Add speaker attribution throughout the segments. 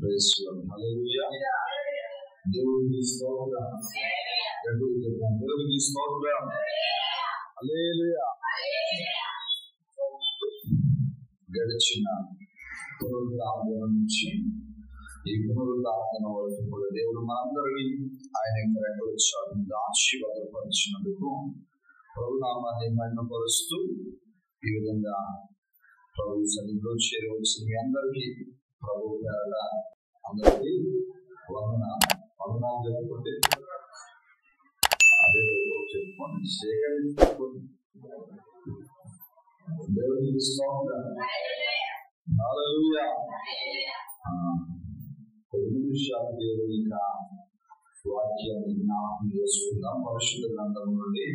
Speaker 1: Praise lord. హల్లెలూయా. దేవునికి స్తోత్రం. దేవునికి స్తోత్రం. హల్లెలూయా. గడిచిన పునరుద్ధారణ నుంచి ఈ పునరుద్ధారణ వరకు కూడా దేవుడు మనందరినీ ఆయన రెక్కలు దాచి భద్రపరిచినందుకు ప్రభునామాన్ని మహిమపరుస్తూ ఈ విధంగా ప్రభు సన్నిధిలో చేరవలసిన మీ అందరికీ ప్రభు పేరట అందరికీ వందనాలు చెప్పుకుంటే అదే చెప్పుకోండి. సేకరించుకోండి. దేవునికి స్తోత్రం. హల్లెలూయా. కొన్ని నిమిషాలు దేవుని వాక్యాన్ని జ్ఞాపకం చేసుకుందాం. పరిశుద్ధ గ్రంథం నుండి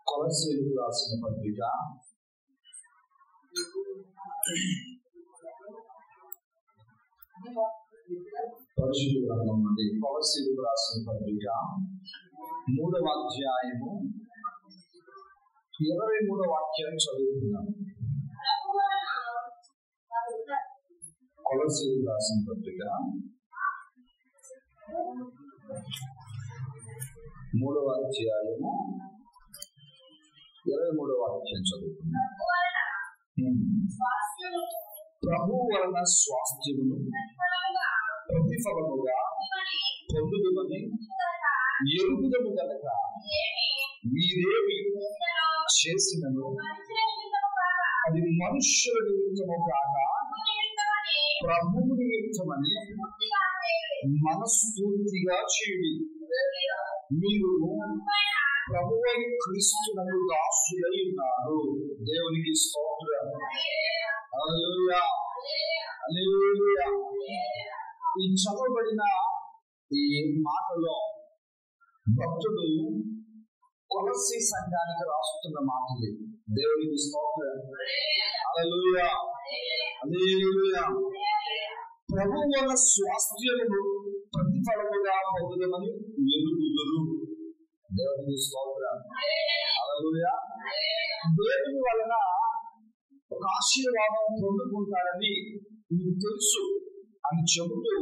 Speaker 1: కొలస్సీయులకు రాసిన పత్రిక పరిశుద్ధ గ్రంథం నుండి కొలస్సీయులకు రాసిన పత్రిక 3వ అధ్యాయము 23వ వాక్యాన్ని చదువుతున్నాం. కొలస్సీయులకు రాసిన పత్రిక 3వ అధ్యాయము 23వ వాక్యం చదువుతున్నాం. ప్రభు వలన స్వాస్థ్యమును ప్రతిఫలముగా పొందుదుమని ఎరుగుదము గనక మీరేమి చేసినను అది మనుష్యుల నిమిత్తము కాక ప్రభువు నిమిత్తమని మనస్ఫూర్తిగా చేయుడి. మీరు ప్రభువైన క్రీస్తునకు దాసులై ఉన్నారు. దేవునికి స్తోత్రం. హల్లెలూయా. హల్లెలూయా. ఈ చదవబడిన ఈ మాటలో భక్తుడు కొలస్సీ సంఘానికి రాస్తున్న మాటలు. దేవునికి స్తోత్రం. హల్లెలూయా. హల్లెలూయా. ప్రభువు వల్ల స్వాస్థ్యమును ప్రతిఫలముగా పొందుదమని ఎరుగుదురు. దేవునికి స్తోత్రం. హల్లెలూయా. దేవుని వలన ఒక ఆశీర్వాదం పొందుకుంటారని మీకు తెలుసు అని చెబుతూ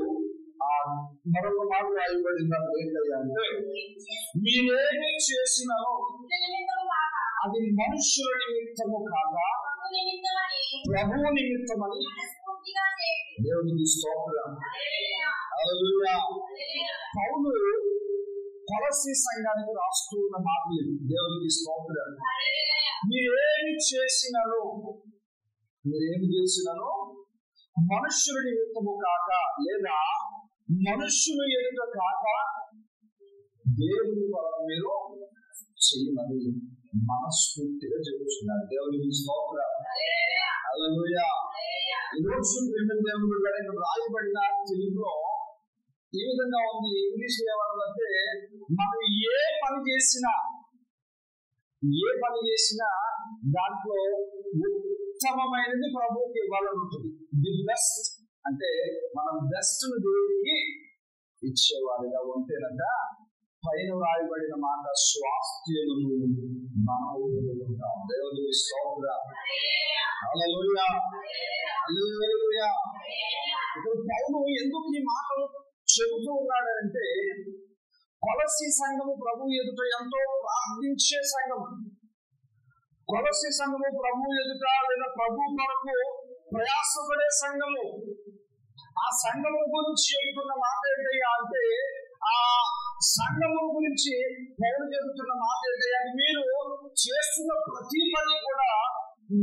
Speaker 1: మరొక మాట రాయబడింది. ఏంటంటే మీరేమి చేసినారో అది మనుషుల నిమిత్తము కాక ప్రభువు నిమిత్తమని. దేవునికి స్తోత్రం. హల్లెలూయా. పౌలు కొలస్సీ సంఘానికి రాస్తూ ఉన్న మాటలు. దేవునికి స్తోత్రం. మీరేమి చేసినారో మనుష్యుల నిమిత్తము కాక లేదా మనుష్యులు ఎదుట కాక దేవుని వలన మీరు చేయమని మనస్ఫూర్తిగా చెబుతున్నారు. దేవునికి స్తోత్రం. హల్లెలూయా. ఈరోజు దేవుడు రాయబడిన తెలుగులో ఈ విధంగా ఉంది. ఇంగ్లీష్ ఏమన్నదంటే మనం ఏ పని చేసినా దాంట్లో ఉత్తమమైనది ప్రభువుకి ఇవ్వాలని ఉంటుంది. ది బెస్ట్ అంటే మనం బెస్ట్ ను దేవుడికి ఇచ్చేవారిగా ఉంటేనట పైన రాయబడిన మాట స్వాస్థ్యమును మనం ఉంటాం. దేవునికి స్తోత్రం. హల్లెలూయా. హల్లెలూయా. ఇప్పుడు పౌలు ఎందుకు ఈ మాటలు చెబుతూ ఉన్నాడంటే కొలస్సీ సంఘము ప్రభు ఎదుట ఎంతో ప్రార్థించే సంఘము. కొలస్సీ సంఘము ప్రభు ఎదుట లేదా ప్రభు కొరకు ప్రయాసపడే సంఘము. ఆ సంఘము గురించి చెబుతున్న మాట ఏంటయ్యా అంటే ఆ సంఘము గురించి పౌలు చెబుతున్న మాట ఏంటయ్యా, మీరు చేస్తున్న ప్రతి పని కూడా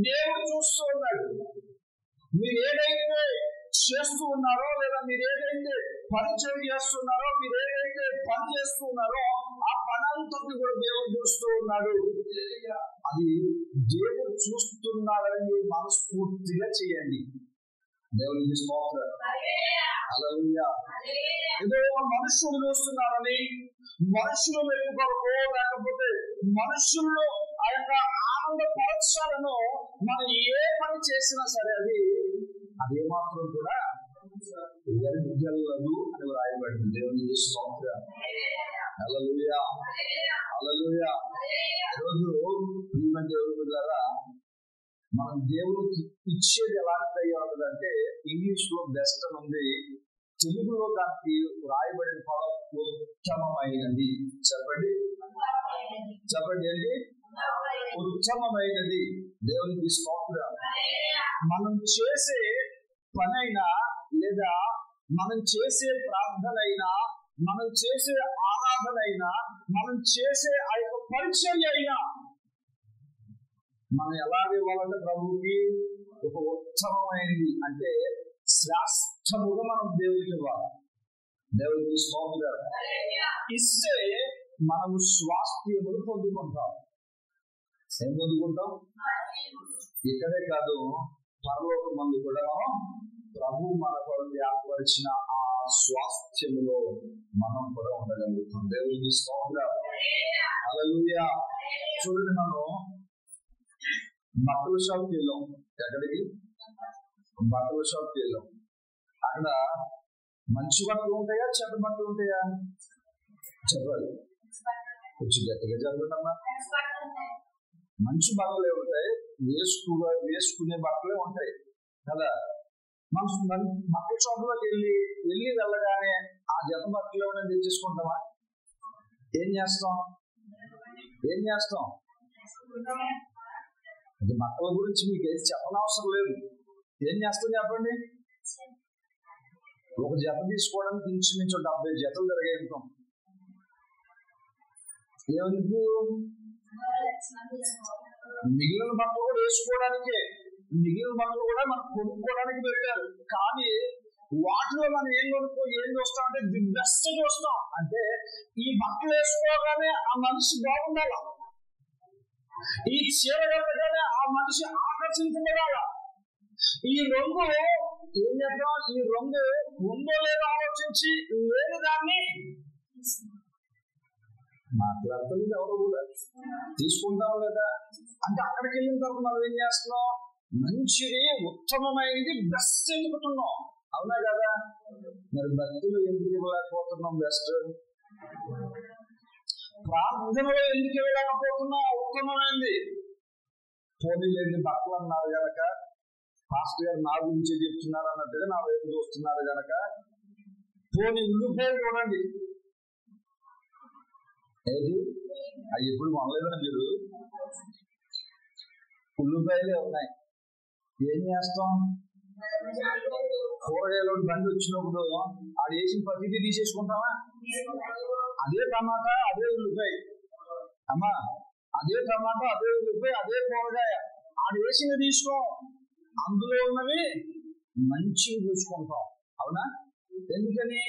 Speaker 1: దేవుడు చూస్తూ ఉన్నాడు. మీరు ఏదైతే చేస్తూ ఉన్నారో లేదా మీరు ఏదైతే పరిచయం చేస్తున్నారో మీరు ఏదైతే పని చేస్తున్నారో ఆ పని అంతా కూడా దేవుడు చూస్తూ ఉన్నాడు. అది దేవుడు చూస్తున్నాడని మీరు మనస్ఫూర్తిగా చేయండి. దేవునికి స్తోత్రం. హల్లెలూయా. ఏదో మనుషులు చూస్తున్నారని మనుషులు వెతుకోవో లేకపోతే మనుషుల్లో ఆ యొక్క ఆనందపరచాలను మనం ఏ పని చేసినా సరే అదే మాత్రం కూడా ఎరగలదు అని రాయబడింది. దేవునికి స్తోత్రం. హల్లెలూయా. హల్లెలూయా. ఈరోజు దేవుడు ద్వారా మనం దేవుడికి ఇచ్చేది ఎలాంటి ఉంటుందంటే ఇంగ్లీష్ లో బెస్ట్ అని ఉంది, తెలుగులో దానికి రాయబడిన పదం ఉత్తమమైనది. చెప్పండి చెప్పండి ఏంటి? ఉత్తమమైనది. దేవునికి స్తోత్రం. మనం చేసే పనైనా లేదా మనం చేసే ప్రార్థనైనా మనం చేసే ఆరాధనైనా మనం చేసే ఆ యొక్క పరిచర్య అయినా మనం ఎలా ఇవ్వాలంటే ప్రభువుకి ఒక ఉత్తమమైనది అంటే శ్రేష్టముగా మనం దేవుడికి ఇవ్వాలి. దేవుడికి స్తోత్రం. ఇస్తే మనము స్వాస్థ్యములు పొందుకుంటాం. ఏం పొందుకుంటాం? ఇక్కడే కాదు, పరలోక మందు కూడా ప్రభు మన కొరకు ఏర్పరిచిన ఆ స్వాస్థ్యములో మనం కూడా ఉండగలుగుతాం. దేవుడికి స్తోత్రం. హల్లెలూయా. చూడండి, మనం బట్టల షాప్కి వెళ్ళాం. ఎక్కడికి? బట్టల షాప్కి వెళ్ళాం. అక్కడ మంచి బట్టలు ఉంటాయా చెడ్డ బట్టలు ఉంటాయా? చెప్పాలి, కొంచెం గట్టిగా చెప్పండమ్మా. మంచి బట్టలే ఉంటాయి, వేసుకునే బట్టలే ఉంటాయి కదా. మనం బట్టల షాప్లోకి వెళ్ళగానే ఆ జత బట్టలు ఏమైనా తెచ్చేసుకుంటామా? ఏం చేస్తాం? అది బట్టల గురించి మీకు ఏది చెప్పనవసరం లేదు. ఏం చేస్తాం చెప్పండి? ఒక జత తీసుకోవడానికి ఇంచుమించు 70 జతలు తిరగేస్తాం. ఏమందుకు? మిగిలిన బట్టలు కూడా వేసుకోవడానికే, మిగిలిన బట్టలు కూడా మనం కొనుక్కోవడానికి పెట్టారు. కానీ వాటిలో మనం ఏం చూస్తాం అంటే ది బెస్ట్ చూస్తాం. అంటే ఈ బట్టలు వేసుకోగానే ఆ మనిషి బాగుండాల, ఈ చీర కట్టగానే ఆ మనిషి ఆకర్షించబడాల, ఈ రంగు ఏం చేద్దాం, ఈ రంగు ఉందో లేదో ఆలోచించి లేని దాన్ని మాట్లాడుతుంది ఎవరు కూడా తీసుకుంటాం లేదా అంటే అక్కడికి వెళ్ళిన తర్వాత మనం ఏం చేస్తున్నాం? మంచిది, ఉత్తమమైనది బెస్ట్ ఎందుకుంటున్నాం. అవునా కదా? మరి భక్తులు ఎందుకు ఇవ్వలేకపోతున్నాం? బెస్ట్ ప్రార్థనలో ఎందుకు ఇవ్వలేకపోతున్నాం? ఉత్తమమైంది. పోనీలేని బట్టలు అన్నారు గనక, పాస్టర్ గారు నా గురించి చెప్తున్నారు అన్నట్టుగా నా వైపు చూస్తున్నారు గనక పోనీ ఉల్లిపాయలు చూడండి. ఏది అవి ఎప్పుడు మొదలేదన్నా మీరు? ఉల్లిపాయలే ఉన్నాయి. ఏం చేస్తాం? కూరగాయలు బండి వచ్చినప్పుడు ఆడు వేసిన ప్రతిదీ తీసేసుకుంటామా? అదే టమాటా, అదే ఉల్లిపాయ అమ్మా, అదే టమాటా, అదే ఉల్లిపాయ, అదే కూరగాయ ఆడు వేసినవి తీసుకో, అందులో ఉన్నవి మంచివి చూసుకుంటాం. అవునా? ఎందుకని?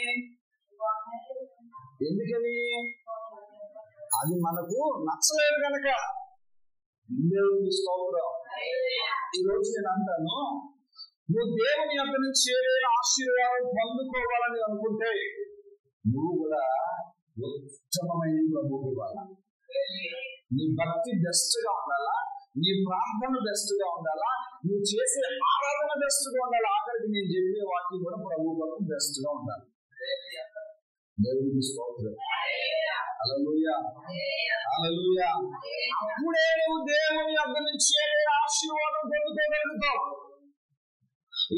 Speaker 1: అది మనకు నచ్చలేదు కనుక. దేవుడికి స్తోత్రం. ఈ రోజు నేను అంటాను, నువ్వు దేవుని యొక్క నుంచి ఏదైనా ఆశీర్వాదం పొందుకోవాలని అనుకుంటే నువ్వు కూడా ఉత్తమమైన ప్రభువుకి ఇవ్వాలా. నీ భక్తి బెస్ట్ గా ఉండాలా, నీ ప్రార్థన బెస్ట్ గా ఉండాలా, నువ్వు చేసే ఆరాధన బెస్ట్ గా ఉండాలి. ఆఖరికి నేను చెప్పే వాటిని కూడా ప్రభు వరకు బెస్ట్ గా ఉండాలి. దేవుడికి స్తోత్రం. హల్లెలూయా, హల్లెలూయా. అప్పుడే నువ్వు దేవుని యొక్క నుంచి ఆశీర్వాదం పొందుకోగలుగుతావు.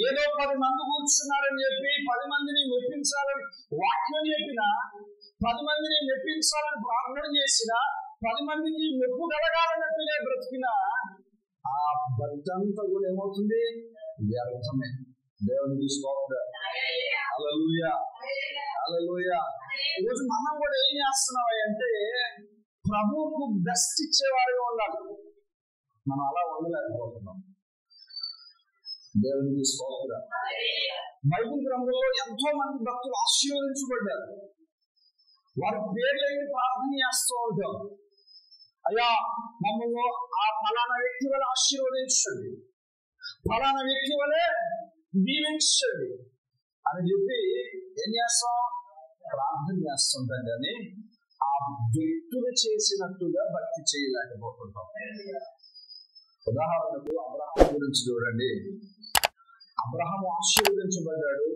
Speaker 1: ఏదో 10 మంది కూర్చున్నారని చెప్పి 10 మందిని మెప్పించాలని వాక్యం చెప్పినా, 10 మందిని మెప్పించాలని ప్రార్థన చేసినా, 10 మందికి మెప్పు కలగాలన్నట్టుగా బ్రతికినా ఆ భక్తంతా కూడా ఏమవుతుంది? వ్యర్థమే. దేవునికి స్తోత్రం. హల్లెలూయా, హల్లెలూయా. ఈరోజు మనం కూడా ఏం చేస్తున్నాం అంటే ప్రభువుకు బెస్ట్ ఇచ్చేవారుగా ఉండాలి. మనం అలా ఉండలేకపోతున్నాం. దేవునికి స్తోత్రం. బైబిల్ గ్రంథంలో ఎంతో మంది భక్తులు ఆశీర్వదించబడ్డారు. వారి పేర్లకి ప్రార్థన చేస్తూ ఉంటాం. అయ్యా మమ్మల్ని ఆ ఫలానా వ్యక్తి వల్ల ఆశీర్వదించండి, ఫలానా వ్యక్తి వల్లే దీవించండి అని చెప్పి ఏం చేస్తాం? ప్రార్థన చేస్తుంటాం. కానీ ఆ వ్యక్తులు చేసినట్టుగా భక్తి చేయలేకపోతుంటాం. ఉదాహరణకు అబ్రహాం గురించి చూడండి. అబ్రహాం ఆశీర్వదించబడ్డాడు,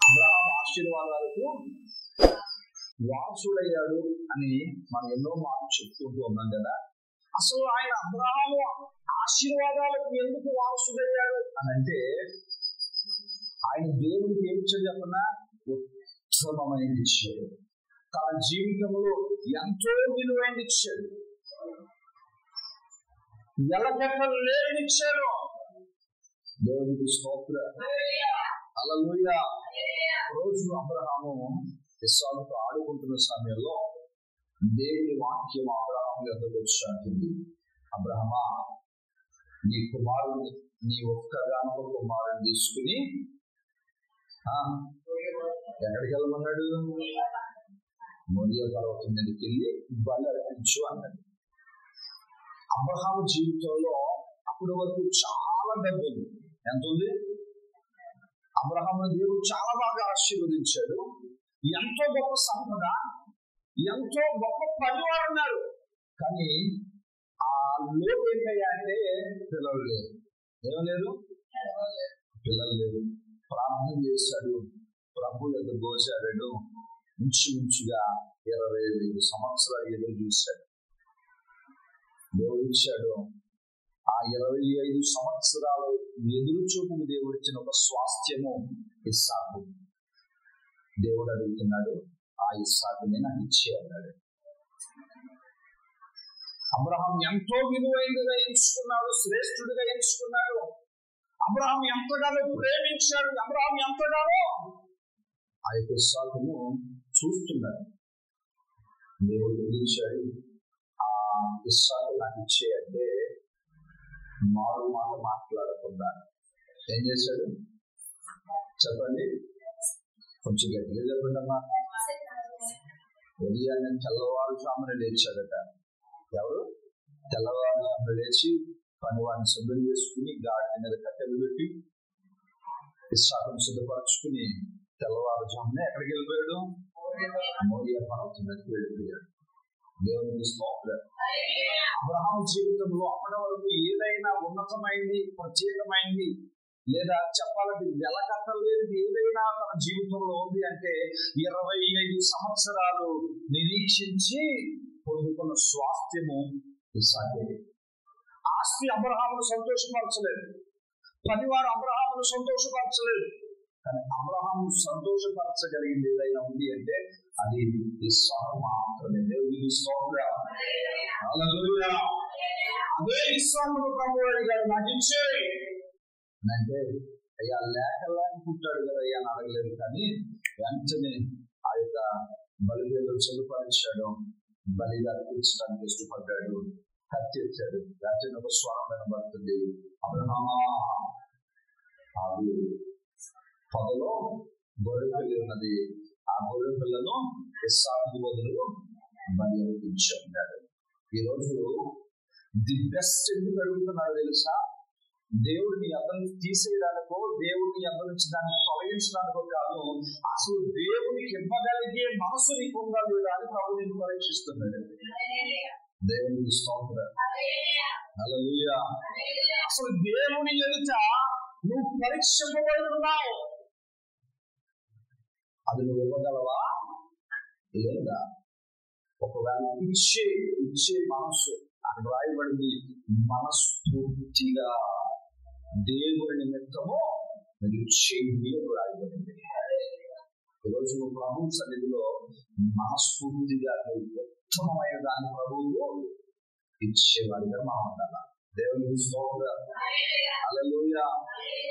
Speaker 1: అబ్రహాం ఆశీర్వాదాలకు వారసుడయ్యాడు అని మనం ఎన్నో మాటలు చెప్పుకుంటూ ఉన్నాం కదా. అసలు ఆయన అబ్రహాము ఆశీర్వాదాలకు ఎందుకు వారసుడయ్యాడు అని అంటే ఆయన దేవుడికి ఏమి ఇచ్చాడు చెప్పన్నా? ఉత్తమమైనది ఇచ్చాడు. తన జీవితంలో ఎంతో విలువైనది ఇచ్చాడు. ఎలగట్టలు లేని ఇచ్చాడు. దేవుడికి స్తోత్రం. హల్లెలూయా. రోజు అబ్రహాము ఇస్సాకుతో ఆడుకుంటున్న సమయంలో దేవుని వాక్యం అబ్రహాము యొద్దకు వచ్చి అంటుంది, అబ్రహమా, నీ కుమారుడిని, నీ ఒక్కగానొక్క కుమారుడిని తీసుకుని ఎక్కడికి వెళ్ళమన్నాడు? మోరియా పర్వతం మీదకి వెళ్ళి బలి అర్పించు అన్నాడు. అబ్రహాము జీవితంలో అప్పటి వరకు చాలా డబ్బు ఉంది. ఎంత ఉంది? అబ్రహాము దేవుడు చాలా బాగా ఆశీర్వదించాడు. ఎంతో గొప్ప సంపద, ఎంతో గొప్ప పనివారు ఉన్నారు. కానీ ఆ లోటు ఏంటయ్యా అంటే పిల్లలు లేరు. ఏమలేరు? పిల్లలు లేరు. ప్రార్థన చేశాడు, ప్రభు యొక్క గోచారుడు ఇంచుమించుగా 25 సంవత్సరాలు ఎదురు చూశాడు. దేవుడు ఇచ్చాడు. ఆ 25 సంవత్సరాలు ఎదురు చూపుకు దేవుడు ఇచ్చిన ఒక స్వాస్థ్యము ఇస్సాకు. దేవుడు అడుగుతున్నాడు, ఆ ఇస్సాకుని నాకు ఇచ్చే అన్నాడు. అబ్రహాం ఎంతో విలువైనదిగా ఎంచుకున్నాడు, శ్రేష్ఠుడిగా ఎంచుకున్నాడు. అబ్రహాం ఎంతగానో ప్రేమించాడు. అబ్రహాం ఎంతగానో ఆ యొక్క ఇస్సాకును చూస్తున్నాడు. దేవుడు పిలిచాడు, ఆ ఇస్సాకు నాకు ఇచ్చే అంటే మారు మాట మాట్లాడకుండా ఏం చేశాడు చెప్పండి? కొంచెం గట్టిగా చెప్పండి అమ్మా. ఉదయాన్నే తెల్లవారుజామున లేచాడట. ఎవరు? తెల్లవారుజామున లేచి పనివాడిని శుభ్రం చేసుకుని గాడి మీద కట్టెలు పెట్టి ఇస్సాకును సిద్ధపరచుకుని తెల్లవారుజామున ఎక్కడికి వెళ్ళిపోయాడు? మోరియా పర్వతం మీదకి వెళ్ళిపోయాడు. దేవునికి స్తోత్రం. అబ్రహాము జీవితంలో అప్పటి వరకు ఏదైనా ఉన్నతమైంది, ప్రత్యేకమైంది, లేదా చెప్పాలంటే వెలకట్టలేనిది ఏదైనా తన జీవితంలో ఉంది అంటే 25 సంవత్సరాలు నిరీక్షించి పొందుకున్న స్వాస్థ్యము ఇస్సాకే. ఆస్తి అబ్రహామును సంతోషపరచలేదు, పనివారు అబ్రహామును సంతోషపరచలేదు. కానీ అబ్రహాము సంతోషపరచగలిగింది ఏదైనా ఉంది అంటే అది ఇస్సాకు మాత్రమే. దేవునికి స్తోత్రం. హల్లెలూయా. అదే ఇస్సాకును ప్రభువు అడిగాడు, నాకు ఇచ్చే అంటే, అయ్యా లేకలాని పుట్టాడు కదా అయ్యా అని అడగలేదు. కానీ వెంటనే ఆ యొక్క బలిపీఠం చెల్లుపరిచాడు, బలిగా అర్పించడానికి ఇష్టపడ్డాడు, కత్తి ఎత్తాడు. వెంటనే ఒక స్వరం వినబడుతుంది, అబ్రహామా. అది పొదలో గొర్రె పిల్ల ఉన్నది, ఆ గొర్రె పిల్లను ఇస్సాకు బదులు బలి అర్పించాడు. ఈరోజు ది బెస్ట్ ఎందుకు అడుగుతున్నాడు తెలుసా? దేవుడిని అతను తీసేయడానికో, దేవుడిని అతనించి దాన్ని తొలగించడానికో కాదు, అసలు దేవునికి ఇవ్వగలిగే మనసు నీకు ఉందా లేదా అని ప్రభు నేను పరీక్షిస్తున్నాడు. దేవునికి స్తోత్రం. హల్లెలూయా. అసలు దేవుని ఎదుట నువ్వు పరీక్షింపబడుతున్నావు, అది నువ్వు ఇవ్వగలవా లేదా? ఒకవేళ ఇచ్చే మనస్సు అక్కడ రాయబడింది, మనస్ఫూర్తిగా దేవుని నిమిత్తము మీరు చేయండి అని రాయబడింది. ఈరోజు నువ్వు ప్రభు సన్నిధిలో మనస్ఫూర్తిగా ఉత్తమమైన దాని ప్రభువు ఇచ్చేవాడిగా మనం ఉండాలి. దేవుని స్తోత్రం. హల్లెలూయా.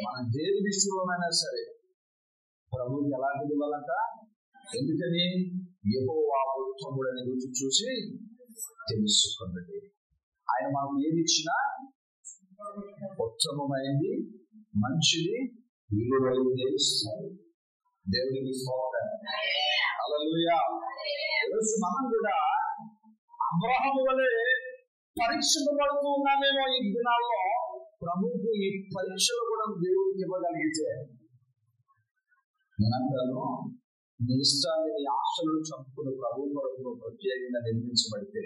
Speaker 1: మన దేని విషయంలోనైనా సరే ప్రభువుకి ఎలాంటిది ఇవ్వాలంట? ఎందుకని? యెహోవా ఉత్తముడని రుచి చూసి తెలుసుకోండి. ఆయన మనకు ఏది ఇచ్చినా ఉత్తమమైంది, మంచిది, విలువైనది ఇస్తారు. దేవునికి స్తోత్రం. హల్లెలూయా. ఈరోజు మనం కూడా అబ్రహాము వలె పరీక్షింపబడుతూ ఉన్నామేమో ఈ దినాల్లో. ప్రభువుకు ఈ పరీక్షలు కూడా దేవుడికి ఇవ్వగలిగితే, నేనంటాను, నీ ఇష్టాన్ని, నీ ఆశలను చంపుకుని ప్రభు కొరకు ప్రత్యేకంగా నిర్మించబడితే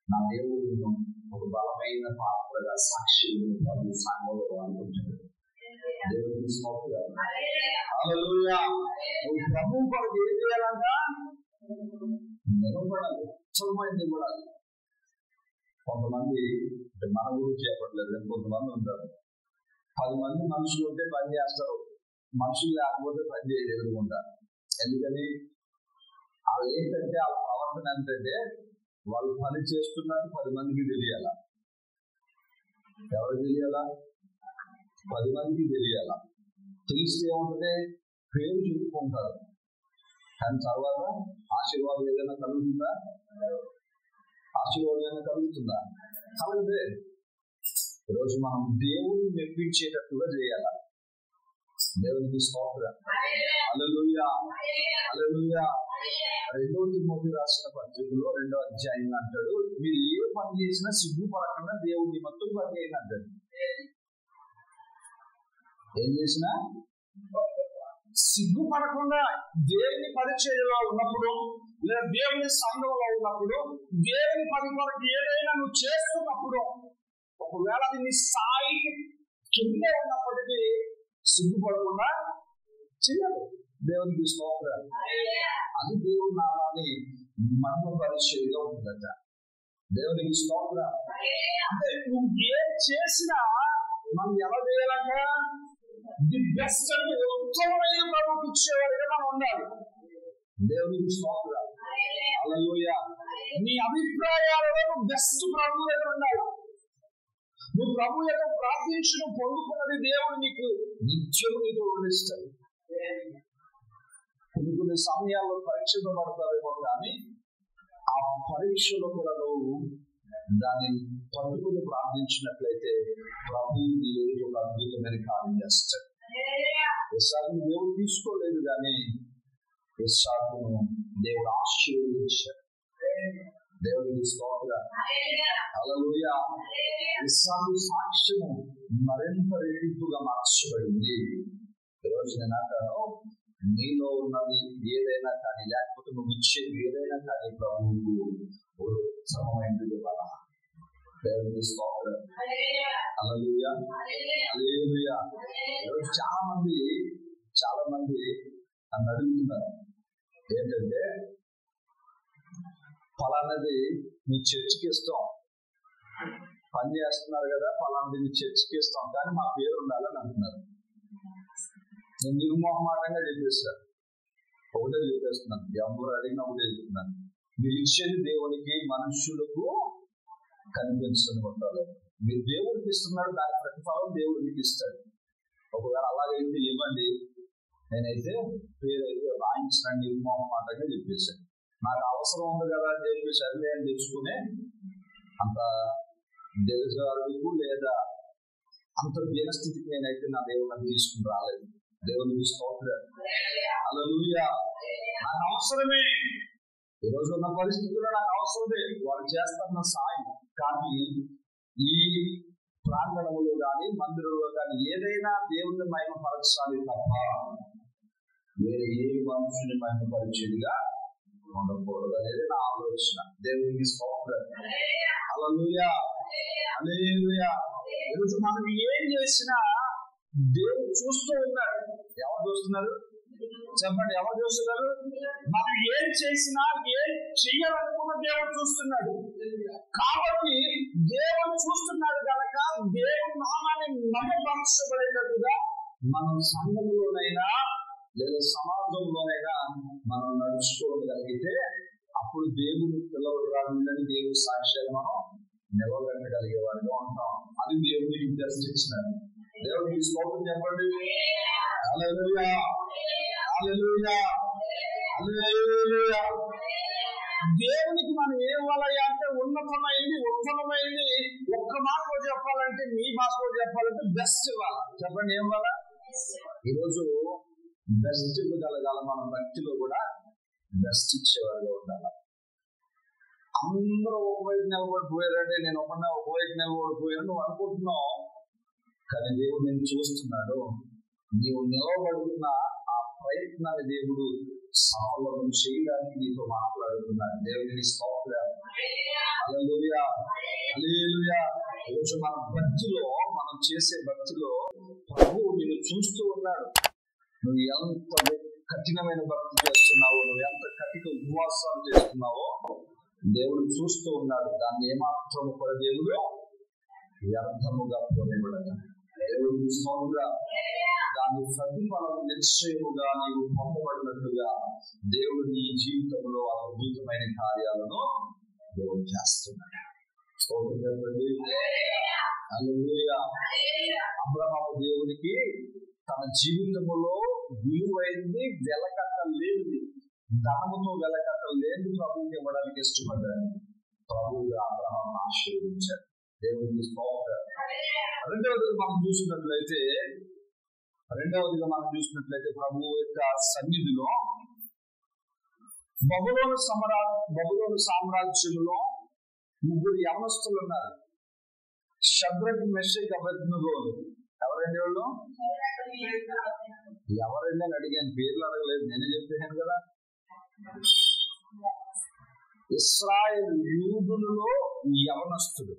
Speaker 1: నా దేవుడు ఒక బలమైన పాత్రగా సాక్షి ప్రభు సాంగంలో అనుకుంటాడు. దేవుడికి స్తోత్రం. హల్లెలూయా. నువ్వు ప్రభు కొరకు ఏం చేయాలంట? నిలబడాలి, ఉత్తమమైనది ఇవ్వడాలి. కొంతమంది అంటే మన గురించి చెప్పట్లేదు కానీ కొంతమంది ఉంటారు, 10 మంది మనుషులు ఉంటే పని చేస్తారు, మనుషులు లేకపోతే పని చేయరు ఎదుర్కొంటారు. ఎందుకని? వాళ్ళు ఏంటంటే వాళ్ళ ప్రవర్తన ఏంటంటే వాళ్ళు పని చేస్తున్నట్టు 10 మందికి తెలియాలా. ఎవరికి తెలియాలా? 10 మందికి తెలియాలా. తెలిస్తే ఏముంటుంది? పేరు చెప్పుకుంటారు, కానీ తర్వాత ఆశీర్వాదం ఏదైనా కలుగుతుందా? ఆశీర్వాదం ఏదైనా కలుగుతుందా? కలగదే. ఈరోజు మనం దేవుని మెప్పించేటట్టుగా చేయాల. దేవునికి స్తోత్రం. హల్లెలూయా, హల్లెలూయా. 2 తిమోతి రాసిన పత్రికలో 2వ అధ్యాయం అంటాడు, మీరు ఏ పని చేసినా సిగ్గుపడకుండా దేవుని నిమిత్తం పని చేయండి అంటాడు. ఏం చేసినా సిగ్గుపడకుండా దేవుని పరిచర్యలో ఉన్నప్పుడు, లేదా దేవుని సంఘంలో ఉన్నప్పుడు, దేవుని పని కొరకు ఏదైనా నువ్వు చేస్తున్నప్పుడు, ఒకవేళ అది నీ స్థాయికి కిందే ఉన్నప్పటికీ సిగ్గుపడకుండా చేయాలి. దేవునికి స్తోత్రం. అది దేవుని నామాన్ని మహిమ పరిచర్యగా ఉంటుందట. దేవునికి స్తోత్రం. అంటే నువ్వు ఏం చేసినా మనం ఎలా చేయాలంట? ది బెస్ట్ అంటే ఉత్తమమైన ప్రభుకి ఇచ్చేవాడిగా మనం ఉండాలి. దేవునికి స్తోత్రం. హల్లెలూయా. నీ అభిప్రాయాలలో నువ్వు బెస్ట్ ప్రభు దగ్గర ఉండాలి. నువ్వు ప్రభు యొక్క ప్రార్థించిన పొందుకున్నది దేవుడు నీకు నిత్యం నీతో ఉండిస్తాడు. కొన్ని సమయాల్లో పరీక్షలు పడతారేమో, కానీ ఆ పరీక్షలో కూడా నువ్వు దాన్ని పట్టుకుని ప్రార్థించినట్లయితే ప్రభు నీ ఒక అద్భుతమైన కార్యం చేస్తాడు. ఇస్సాకును దేవుడు తీసుకోలేదు, కానీ ఇస్సాకును దేవుడు ఆశీర్వదించాడు. దేవుడికి స్తోత్రం. హల్లెలూయా. ఇస్సాకు సాక్ష్యము మరింత రెట్టింపుగా మార్చబడింది. ఈరోజు నేను అంటాను, నీలో ఉన్నది ఏదైనా కానీ, లేకపోతే నువ్వు ఇచ్చేది ఏదైనా కానీ ప్రభువుకు ఉత్తమమైనది కదా. దేవుడికి స్తోత్రం. హల్లెలూయా, హల్లెలూయా. ఈరోజు చాలా మంది నన్ను అడుగుతున్నారు, ఏంటంటే ఫలానది మీ చర్చికి ఇస్తాం, పని చేస్తున్నారు కదా, ఫలానది మీ చర్చికి ఇస్తాం, కానీ మా పేరు ఉండాలని అంటున్నారు. నేను నిర్మోహమాటంగా చెప్పేస్తాను, ఒకటే చెప్పేస్తున్నాను, ఎవరు అడిగినా ఒకటే చెప్తున్నాను, మీరు ఇచ్చేది దేవునికి, మనుషులకు కనిపించని ఉంటారు. మీరు దేవుడికి ఇస్తున్నాడు, దాని ప్రతిఫలం దేవుడు మీకు ఇస్తాడు. ఒకవేళ అలాగైతే ఇవ్వండి, నేనైతే పేరైతే రాయించడానికి నిర్మోహమాటంగా చెప్పేశాను. నాకు అవసరం ఉంది కదా అని చెప్పి సర్వే అని తెచ్చుకునే అంత దిగజారుడుకు లేదా అంత దీనస్థితికి నేనైతే నా దేవుడిని తీసుకుని రాలేదు. దేవునికి స్తోత్రం. హల్లెలూయా. నాకు అవసరమే, ఈరోజు ఉన్న పరిస్థితుల్లో నాకు అవసరమే, వాళ్ళు చేస్తున్న సాయం. కానీ ఈ ప్రాంగణంలో కానీ మందిరంలో కానీ ఏదైనా దేవుని మహిమపరచాలి తప్ప వేరే ఏ మనుషుని మహిమపరిచేదిగా ఉండకూడదు అనేది నా ఆలోచన. దేవునికి స్తోత్రం. హల్లెలూయా, హల్లెలూయా. ఈరోజు మనం ఏం చేసినా దేవుడు చూస్తూ ఉన్నాడు. ఎవరు చూస్తున్నారు చెప్పండి? ఎవరు చూస్తున్నారు? మనం ఏం చేసినా, ఏం చెయ్యాలనుకున్న దేవుడు చూస్తున్నాడు. కాబట్టి దేవుడు చూస్తున్నాడు కనుక దేవుడు నామాన్ని మహిమపరచబడేటట్టుగా మనం సంఘంలోనైనా లేదా సమాజంలోనైనా మనం నడుచుకోగలిగితే అప్పుడు దేవుని పిల్లవడాలని దేవుడి సాక్ష్యాలు మనం నిలబెట్టగలిగే వారిగా ఉంటాం. అది దేవుడికి దర్శించినాడు. దేవుడికి స్తోత్రం చెప్పండి. హల్లెలూయా, హల్లెలూయా, హల్లెలూయా. దేవునికి మనం ఏం ఇవ్వాలి అంటే ఉన్నతమైంది, ఉత్తమమైంది. ఒక్క మాటలో చెప్పాలంటే, మీ భాషలో చెప్పాలంటే బెస్ట్ ఇవ్వాలి. చెప్పండి, ఏం ఇవ్వాలా? ఈరోజు బెస్ట్ ఇవ్వగలగాల. మన భక్తిలో కూడా బెస్ట్ ఇచ్చేవాళ్ళు ఉండాలి. అందరూ ఒకవైపు నిలబడిపోయారంటే నేను ఒకవైపు నిలబడిపోయాను నువ్వు అనుకుంటున్నావు, కానీ దేవుడు నేను చూస్తున్నాడు. నీవు నిలబడుతున్న ఆ ప్రయత్నాన్ని దేవుడు సఫలం చేయడానికి నీతో మాట్లాడుతున్నాడు. దేవుడికి స్తోత్రం. హల్లెలూయా, హల్లెలూయా. ఈరోజు మన భక్తిలో, మనం చేసే భక్తిలో ప్రభువు నిన్ను చూస్తూ ఉన్నాడు. నువ్వు ఎంత కఠినమైన భక్తి చేస్తున్నావో, నువ్వు ఎంత కఠిన ఉపవాసాలు చేస్తున్నావో దేవుడు చూస్తూ ఉన్నాడు. దాన్ని ఏమాత్రము కూడా దేవుడు వ్యర్థముగా పోనివ్వడము. దేవుడికి స్తోత్రం. దాని ప్రతిఫలం నిశ్చయముగా నీవు పొందబడినట్లుగా దేవుడు నీ జీవితంలో అద్భుతమైన కార్యాలను దేవుడు చేస్తున్నాడు. అబ్రహాము దేవునికి తన జీవితంలో విలువైంది వెలకట్టలేనిది, ధనముతో వెలకట్టలేని ప్రభువుకి ఇవ్వడానికి ఇష్టపడ్డాడు. ప్రభువుగా అబ్రహామును ఆశీర్వదించాడు. దేవుడికి స్తోత్రం. రెండవదిగా మనం చూసినట్లయితే ప్రభువు యొక్క సన్నిధిలో బబులోను సామ్రాజ్యంలో ముగ్గురు యవనస్తులు ఉన్నారు. షద్రక్, మెషక్, అబేద్నెగోలు. ఎవరండి వాళ్ళు? ఎవరండి అని అడిగాను, పేర్లు అడగలేదు, నేనే చెప్పాను కదా. ఇశ్రాయేలు యూదులలో యవనస్తుడు.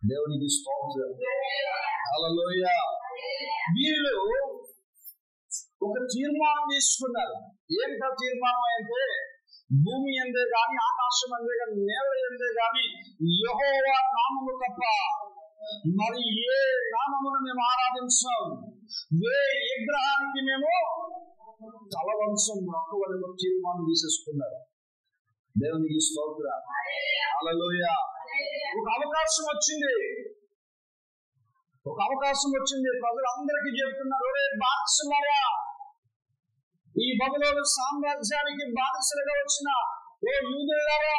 Speaker 1: దేవునికి స్తోత్రం. హల్లెలూయా. వీళ్ళు ఒక తీర్మానం తీసుకున్నారు. ఏంటో తీర్మానం అంటే, భూమి ఎందే గాని ఆకాశం ఎందే గాని నేల ఎందే గాని యెహోవా నామము తప్ప మరి ఏ నామమును మేము ఆరాధించాం, ఏ విగ్రహానికి మేము తలవంశం మొక్కవలకు తీర్మానం తీసేసుకున్నారు. దేవునికి స్తోత్రం. హల్లెలూయా. ఒక అవకాశం వచ్చింది. ప్రజలందరికీ చెప్తున్నారు, ఒరే బానిసలారా, ఈ బబులోను సామ్రాజ్యానికి బానిసలుగా వచ్చిన ఓ యూదులారా,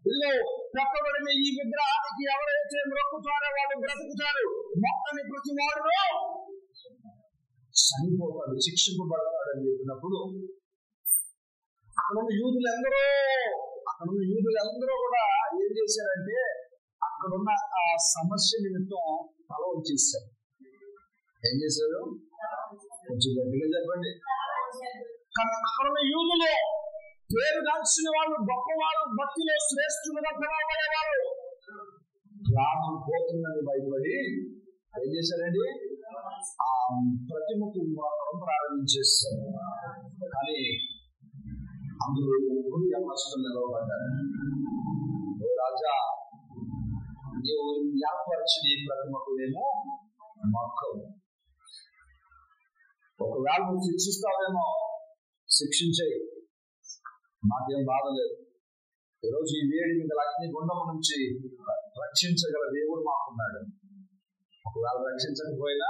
Speaker 1: ఇదిగో పెట్టబడిన ఈ విగ్రహానికి ఎవరైతే మొక్కుతారో వాళ్ళు బ్రతుకుతారు, మొక్కని ప్రతి వాడు చనిపోతాడు, శిక్షింపబడతాడని చెప్పినప్పుడు అక్కడున్న యూదులందరూ కూడా ఏం చేశారంటే, అక్కడున్న ఆ సమస్య నిమిత్తం తల వచ్చేసారు. ఏం చేశారు? కొంచెం గట్టిగా చెప్పండి. అక్కడున్న యూదులు పేరు దాల్చిన వాళ్ళు, గొప్పవారు, భక్తిలో శ్రేష్ఠులుగా పిలవబడేవారు ప్రాణం పోతుందని భయపడి ఏం చేశారండి? ఆ ప్రతిమకు ప్రారంభించేస్తారు. కానీ అందులో ముగ్గురు యవనస్తులు నిలవబడ్డారు. ఓ రాజా, నీవు ఏర్పరిచిన ఈ ప్రతిమకు మేము మొక్కము. ఒకవేళ నువ్వు శిక్షిస్తావేమో శిక్షించేయి, మాకేం బాధ లేదు. ఈరోజు ఈ వేడి మీద అగ్ని గుండం నుంచి రక్షించగల దేవుడు మాకున్నాడు. ఒకవేళ రక్షించకపోయినా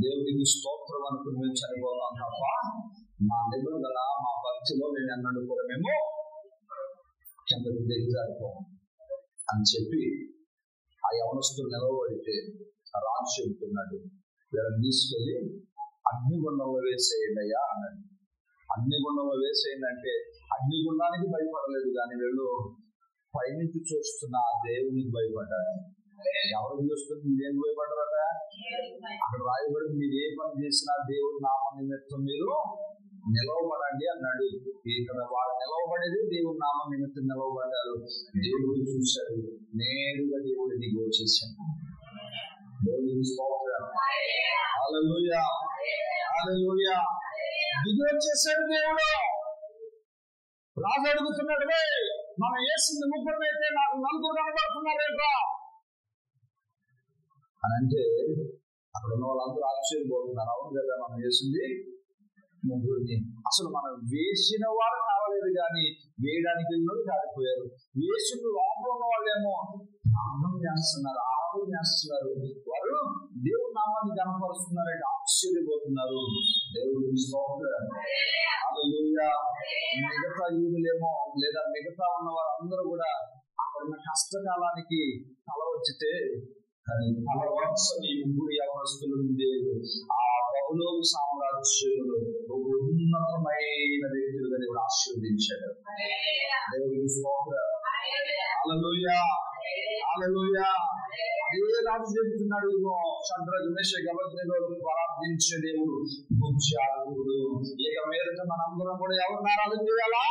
Speaker 1: దేవుడికి స్తోత్రం అనుకుని మేము చనిపోతాం తప్ప మా నిబంధన, మా భక్తిలో మేము ఎన్నడూ కూడా మేము కిందకు దిగజారిపోం అని చెప్పి ఆ యవనస్తులు నిలవబడితే రాజు చెబుతున్నాడు, వీళ్ళని తీసుకెళ్ళి అగ్నిగుండంలో వేసేయండి అయ్యా అన్నాడు. అగ్నిగుండంలో వేసేయండి అంటే అగ్నిగుండానికి భయపడలేదు, కానీ వీళ్ళు పైనుంచి చూస్తున్న ఆ దేవునికి భయపడ్డారు. ఎవరు చూస్తుంది? మీరేం భయపడ్డారట? అక్కడ రాయబడి, మీరు ఏ పని చేసినా దేవుడి నామం నిమిత్తం మీరు నిలవబడండి అన్నాడు. ఇక్కడ వారు నిలవబడేది దేవుడి నామం నిమిత్తం నిలవబడ్డారు. దేవుడు చూశాడు, నేరుగా దేవుడిని గోచేశాడు. దేవుడికి స్తోత్రం. హల్లెలూయా, హల్లెలూయా. దిగి వచ్చేసాడు దేవుడు. రాజు అడుగుతున్నాడు, మనం వేసింది ముగ్గురమైతే నాకు నలుగురు కనబడుతున్నారేంట్రా అని అంటే, అక్కడ ఉన్న వాళ్ళందరూ ఆశ్చర్యపోతున్నారు. అవును కదా, మనం వేసింది ముగ్గురిని. అసలు మనం వేసిన వారు కావలేదు, కానీ వేయడానికి వెళ్ళినోళ్ళు కాలిపోయారు. వేసిన లోపల ఉన్న వాళ్ళేమో ఆరాధన చేస్తున్నారు. వారు దేవుడి నామాన్ని కనపరుస్తున్నారంటే ఆశ్చర్యపోతున్నారు. దేవుడికి స్తోత్రం. హల్లెలూయా. మిగతా యూదులేమో లేదా మిగతా ఉన్న వారందరూ కూడా అక్కడ ఉన్న కష్టకాలానికి తల వచ్చితే, కానీ తల వంశని ముగ్గురు యవనస్తులు ఉండేది. ఆ బబులోను సామ్రాజ్యంలో ఒక ఉన్నతమైన వ్యక్తులుగా దేవుడు ఆశీర్వదించాడు. దేవుడికి స్తోత్రం. హల్లెలూయా, హల్లెలూయా. అదే రాజు చెబుతున్నాడు, షద్రక్, మెషక్, అబేద్నెగోలను ప్రార్థించే దేవుడు బుద్ధిమంతుడు. ఇక మీదట మనందరం కూడా ఎవరిని ఆరాధన చేయాలా?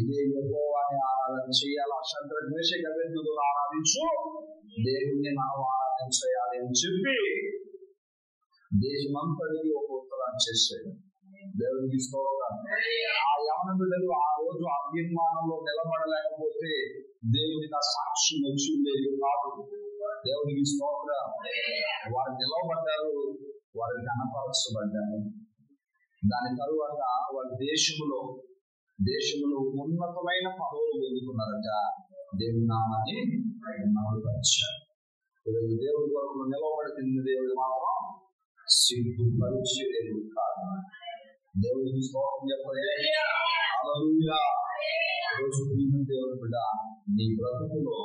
Speaker 1: ఇదే యెహోవాని ఆరాధన చేయాలా. షద్రక్, మెషక్, అబేద్నెగోలను ఆరాధించు దేవుణ్ణి మనం ఆరాధించాలి అని చెప్పి దేశమంతటికి ఒక ఉత్తరాన్ని చేశాడు. దేవుడికి స్తోత్రం. ఆ యవన బిడ్డలు ఆ రోజు ఆ తీర్మానంలో నిలబడలేకపోతే దేవునికి ఆ సాక్ష్యం వచ్చి ఉండేది కాదు. దేవునికి స్తోత్రం. వారు నిలబడ్డారు, వారు ఘనపరచబడ్డారు. దాని తరువాత వారి దేశంలో ఉన్నతమైన పదవులు పొందుకున్నారట. దేవుని నామాన్ని మహిమపరిచారు. ఈరోజు దేవుడి కొరకు నిలబడుతున్న దేవుడు మాత్రం సిగ్గుపరిచే దేవుడు కాదు. దేవుడికి స్తోత్రం చెప్పండి. హల్లెలూయా. రోజు దేవుడు బిడ్డ, నీ బ్రతుకులో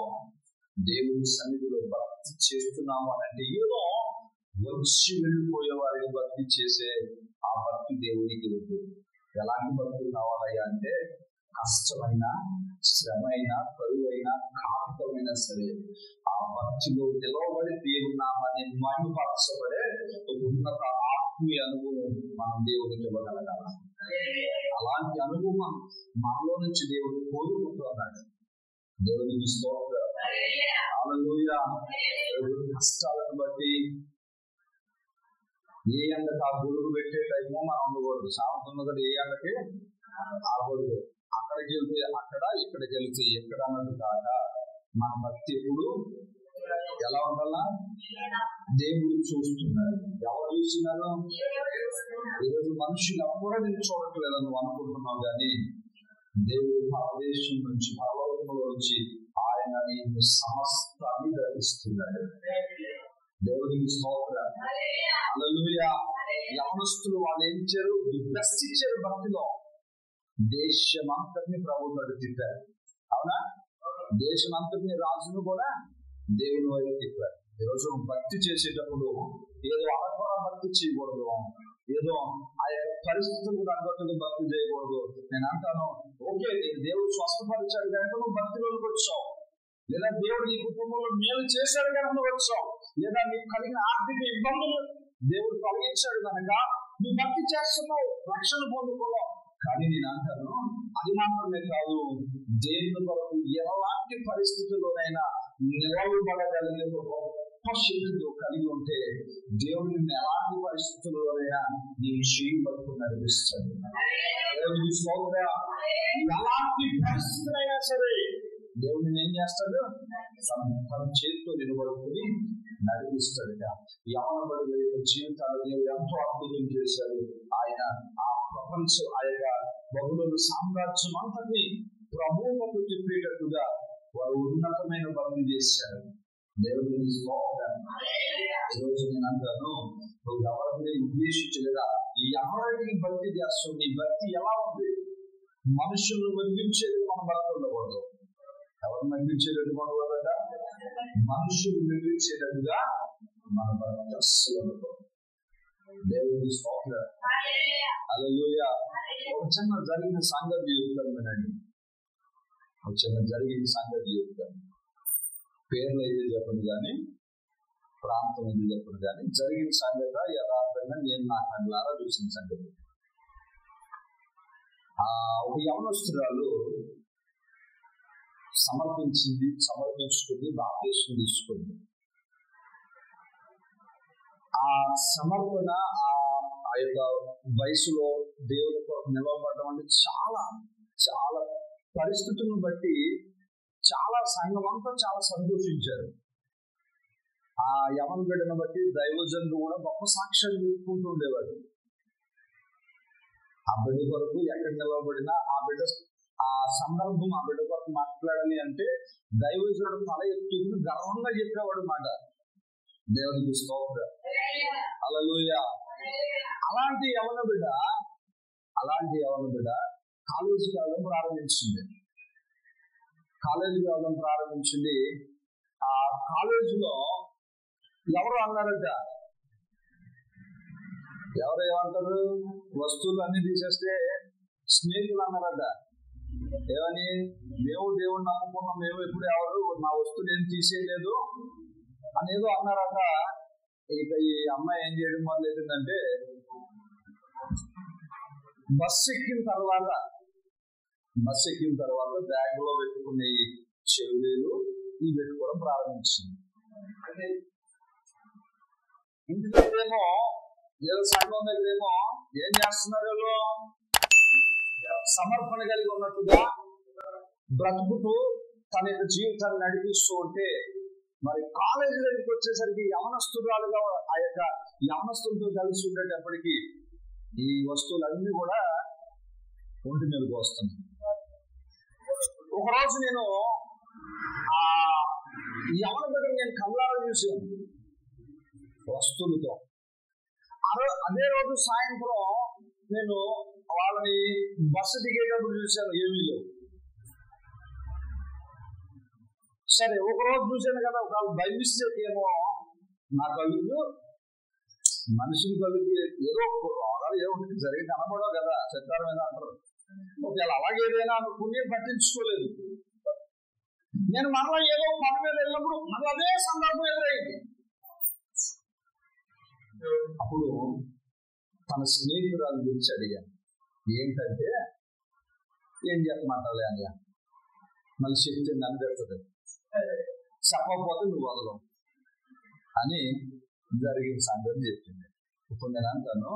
Speaker 1: దేవుని సన్నిధిలో భక్తి చేస్తున్నాము అంటే ఏదో వచ్చి వెళ్ళిపోయే వారికి భక్తి చేసే ఆ భక్తి దేవునికి లేదు. ఎలాంటి భక్తి కావాలయ్యా అంటే కష్టమైన, శ్రమైన, కరువైన, కాంతమైన సరే ఆ భక్తిలో నిలవబడి దేవుని నామాన్ని మహిమపరచబడే ఉన్నత ఆత్మీయ అనుభవం మనం దేవునికి ఇవ్వగలగాల. అలాంటి అనుభవం మనలో నుంచి దేవుడు కోరుకుంటున్నాడు. దేవునికి స్తోత్రం. హల్లెలూయా. కష్టాలను బట్టి ఏ ఎండకు ఆ గొడుగు పెట్టే టైమో మనం ఉండకూడదు. సాగుతున్న కదా, ఏ ఎండకి ఆగకూడదు. అక్కడికి వెళ్తే అక్కడ, ఇక్కడికి వెళ్తే ఎక్కడ అన్నది కాక మన భక్తి ఎప్పుడు ఎలా ఉండాలా? దేవుడు చూస్తున్నాడు. ఎవరు చూస్తున్నారు? ఈరోజు మనుషులు కూడా నేను చూడట్లేదు నువ్వు అనుకుంటున్నావు, కానీ దేవుడు భారతదేశం నుంచి, పరలోకంలో నుంచి ఆయన నేను సమస్తాన్ని గ్రహిస్తున్నాడు. దేవుడికి స్తోత్రం. హల్లెలూయా. యవనస్తులు వాళ్ళు ఏం ఇచ్చారు? బెస్ట్ ఇచ్చారు భక్తిలో. దేశమంతటిని ప్రభుత్వాలు తిప్పారు. అవునా? దేశమంతటిని రాజును కూడా దేవుని వైపు తిప్పారు. ఈరోజు భక్తి చేసేటప్పుడు ఏదో అడగ భక్తి చేయకూడదు, ఏదో ఆ యొక్క పరిస్థితులకు తగ్గట్టుగా భక్తి చేయకూడదు. నేను అంటాను, ఓకే నేను దేవుడు స్వస్థపరిచాడు కనుక నువ్వు భక్తిలోకి వచ్చావు, లేదా దేవుడు నీ కుటుంబంలో మేలు చేశాడు కనుక నువ్వు వచ్చావు, లేదా నీకు కలిగిన ఆర్థిక ఇబ్బందులు దేవుడు కలిగించాడు కనుక నువ్వు భక్తి చేస్తున్నావు, రక్షణ పొందుకున్నావు. కానీ నేను అంటాను, అది మాత్రమే కాదు, దేవుని కొరకు ఎలాంటి పరిస్థితుల్లోనైనా నిలవబడగలిగే గొప్ప శక్తితో కలిగి ఉంటే దేవుడిని ఎలాంటి పరిస్థితుల్లోనైనా నేను చేయబడుతూ నడిపిస్తాడు. దేవుని స్తోత్రం. ఎలాంటి పరిస్థితులైనా సరే దేవుడిని ఏం చేస్తాడు? తన చేతితో నిలబడుకుని నడిపిస్తాడు. యవనబడి జీవితాలు దేవుడు ఎంతో అద్భుతం చేశాడు. ఆయన ఆ ప్రపంచం, ఆ యొక్క బబులోను సామ్రాజ్యం అంతటి ప్రభువులకు చెప్పేటట్టుగా వారు ఉన్నతమైన భక్తి చేశారు. దేవుడిని స్తోత్రం. ఈరోజు నేను అంటాను, నువ్వు ఎవరిని ఉద్దేశించలేదా? ఎవరికి భక్తి చేస్తావు? నీ భక్తి ఎలా ఉంది? మనుషులను మెప్పించేది మన భక్తి ఉండకూడదు. ఎవరు మెప్పించేటట్టు ఉండకూడదట? మనుషులు మెప్పించేటట్టుగా మన భక్తి అస్సలు ఉండకూడదు. దేవుడిని స్తోత్రం. హల్లెలూయా. ఒక చిన్న జరిగిన సంగతి చెప్తాను వినండి. ఒక చిన్న జరిగిన సంగతి చెప్తాను. పేర్లు అయితే చెప్పండి కానీ, ప్రాంతం అయితే చెప్పండి కానీ, జరిగిన సంగతి యథార్థంగా నేను నా కళ్ళారా చూసిన సంగతి. ఒక యవనస్తురాలు సమర్పించుకుంది, బాప్తిస్మం తీసుకుంది. ఆ సమర్పణ, ఆ యొక్క వయసులో దేవుని కొరకు నిలవబడడం అంటే చాలా చాలా పరిస్థితులను బట్టి చాలా సంఘం అంతా చాలా సంతోషించారు. ఆ యవన బిడ్డను బట్టి దైవజనులు కూడా గొప్ప సాక్ష్యాలు చెప్పుకుంటూ ఉండేవారు. ఆ బిడ్డ కొరకు ఎక్కడ నిలవబడినా ఆ బిడ్డ, ఆ సందర్భం ఆ బిడ్డ కొరకు మాట్లాడాలి అంటే దైవజనుడు తల ఎత్తుకుని గర్వంగా చెప్పేవాడు మాట. దేవునికి స్తోత్రం. హల్లెలూయా. అలాంటి యవన బిడ్డ కాలేజీకి వెళ్ళడం ప్రారంభించింది. ఆ కాలేజీలో ఎవరు అన్నారట, ఎవరు ఏమంటారు, వస్తువులు అన్ని తీసేస్తే స్నేహితులు అన్నారట. ఏమని? మేము దేవుడిని నమ్ముకున్నాం, మేము ఎప్పుడు ఎవరు నా వస్తువులు ఏం తీసేయలేదు అనేదో అన్నారట. ఇక ఈ అమ్మాయి ఏం చేయడం మొదలెట్టిందంటే, బస్సు ఎక్కిన తర్వాత బ్యాగ్ లో పెట్టుకునే చెవులు ఈ పెట్టుకోవడం ప్రారంభించింది. అంటే ఇంటి దగ్గరేమో ఏదో సంఘం దగ్గరేమో ఏం చేస్తున్నారు, సమర్పణ కలిగి ఉన్నట్టుగా బ్రతుకుతూ తన యొక్క జీవితాన్ని నడిపిస్తూ ఉంటే, మరి కాలేజీ దగ్గరికి వచ్చేసరికి యవనస్తురాలుగా ఆ యొక్క యవనస్తులతో కలిసి ఉండేటప్పటికీ ఈ వస్తువులన్నీ కూడా ఒంటి మీదకి వస్తుంది. ఒకరోజు నేను ఆ యవన దగ్గర నేను కళ్ళారా చూసాను వస్తువులతో. అదే రోజు సాయంత్రం నేను వాళ్ళని బస్సు దిగేటప్పుడు చూశాను, ఏమీ లేవు. సరే ఒకరోజు చూశాను కదా, ఒక భయమిస్టేక్ ఏమో నా కళ్ళు మనుషుల కళ్ళుకి ఏదో ఒకటి జరిగి కనబడవు కదా, చెప్తారు మీద అంటారు. ఒకవేళ అలాగేదైనా అనుకుని పట్టించుకోలేదు. నేను మరలా ఏదో పని మీద వెళ్ళినప్పుడు మళ్ళీ అదే సందర్భం ఎదురైంది. అప్పుడు తన స్నేహితురాలు గురించి అడిగాను, ఏంటంటే ఏం చెప్పమంటావులే అని. మళ్ళీ చెప్తే నన్ను పెడుతుంది, చెప్పకపోతే నువ్వు వదలవు అని జరిగిన సంగతి చెప్పింది. ఇప్పుడు నేను అంటాను,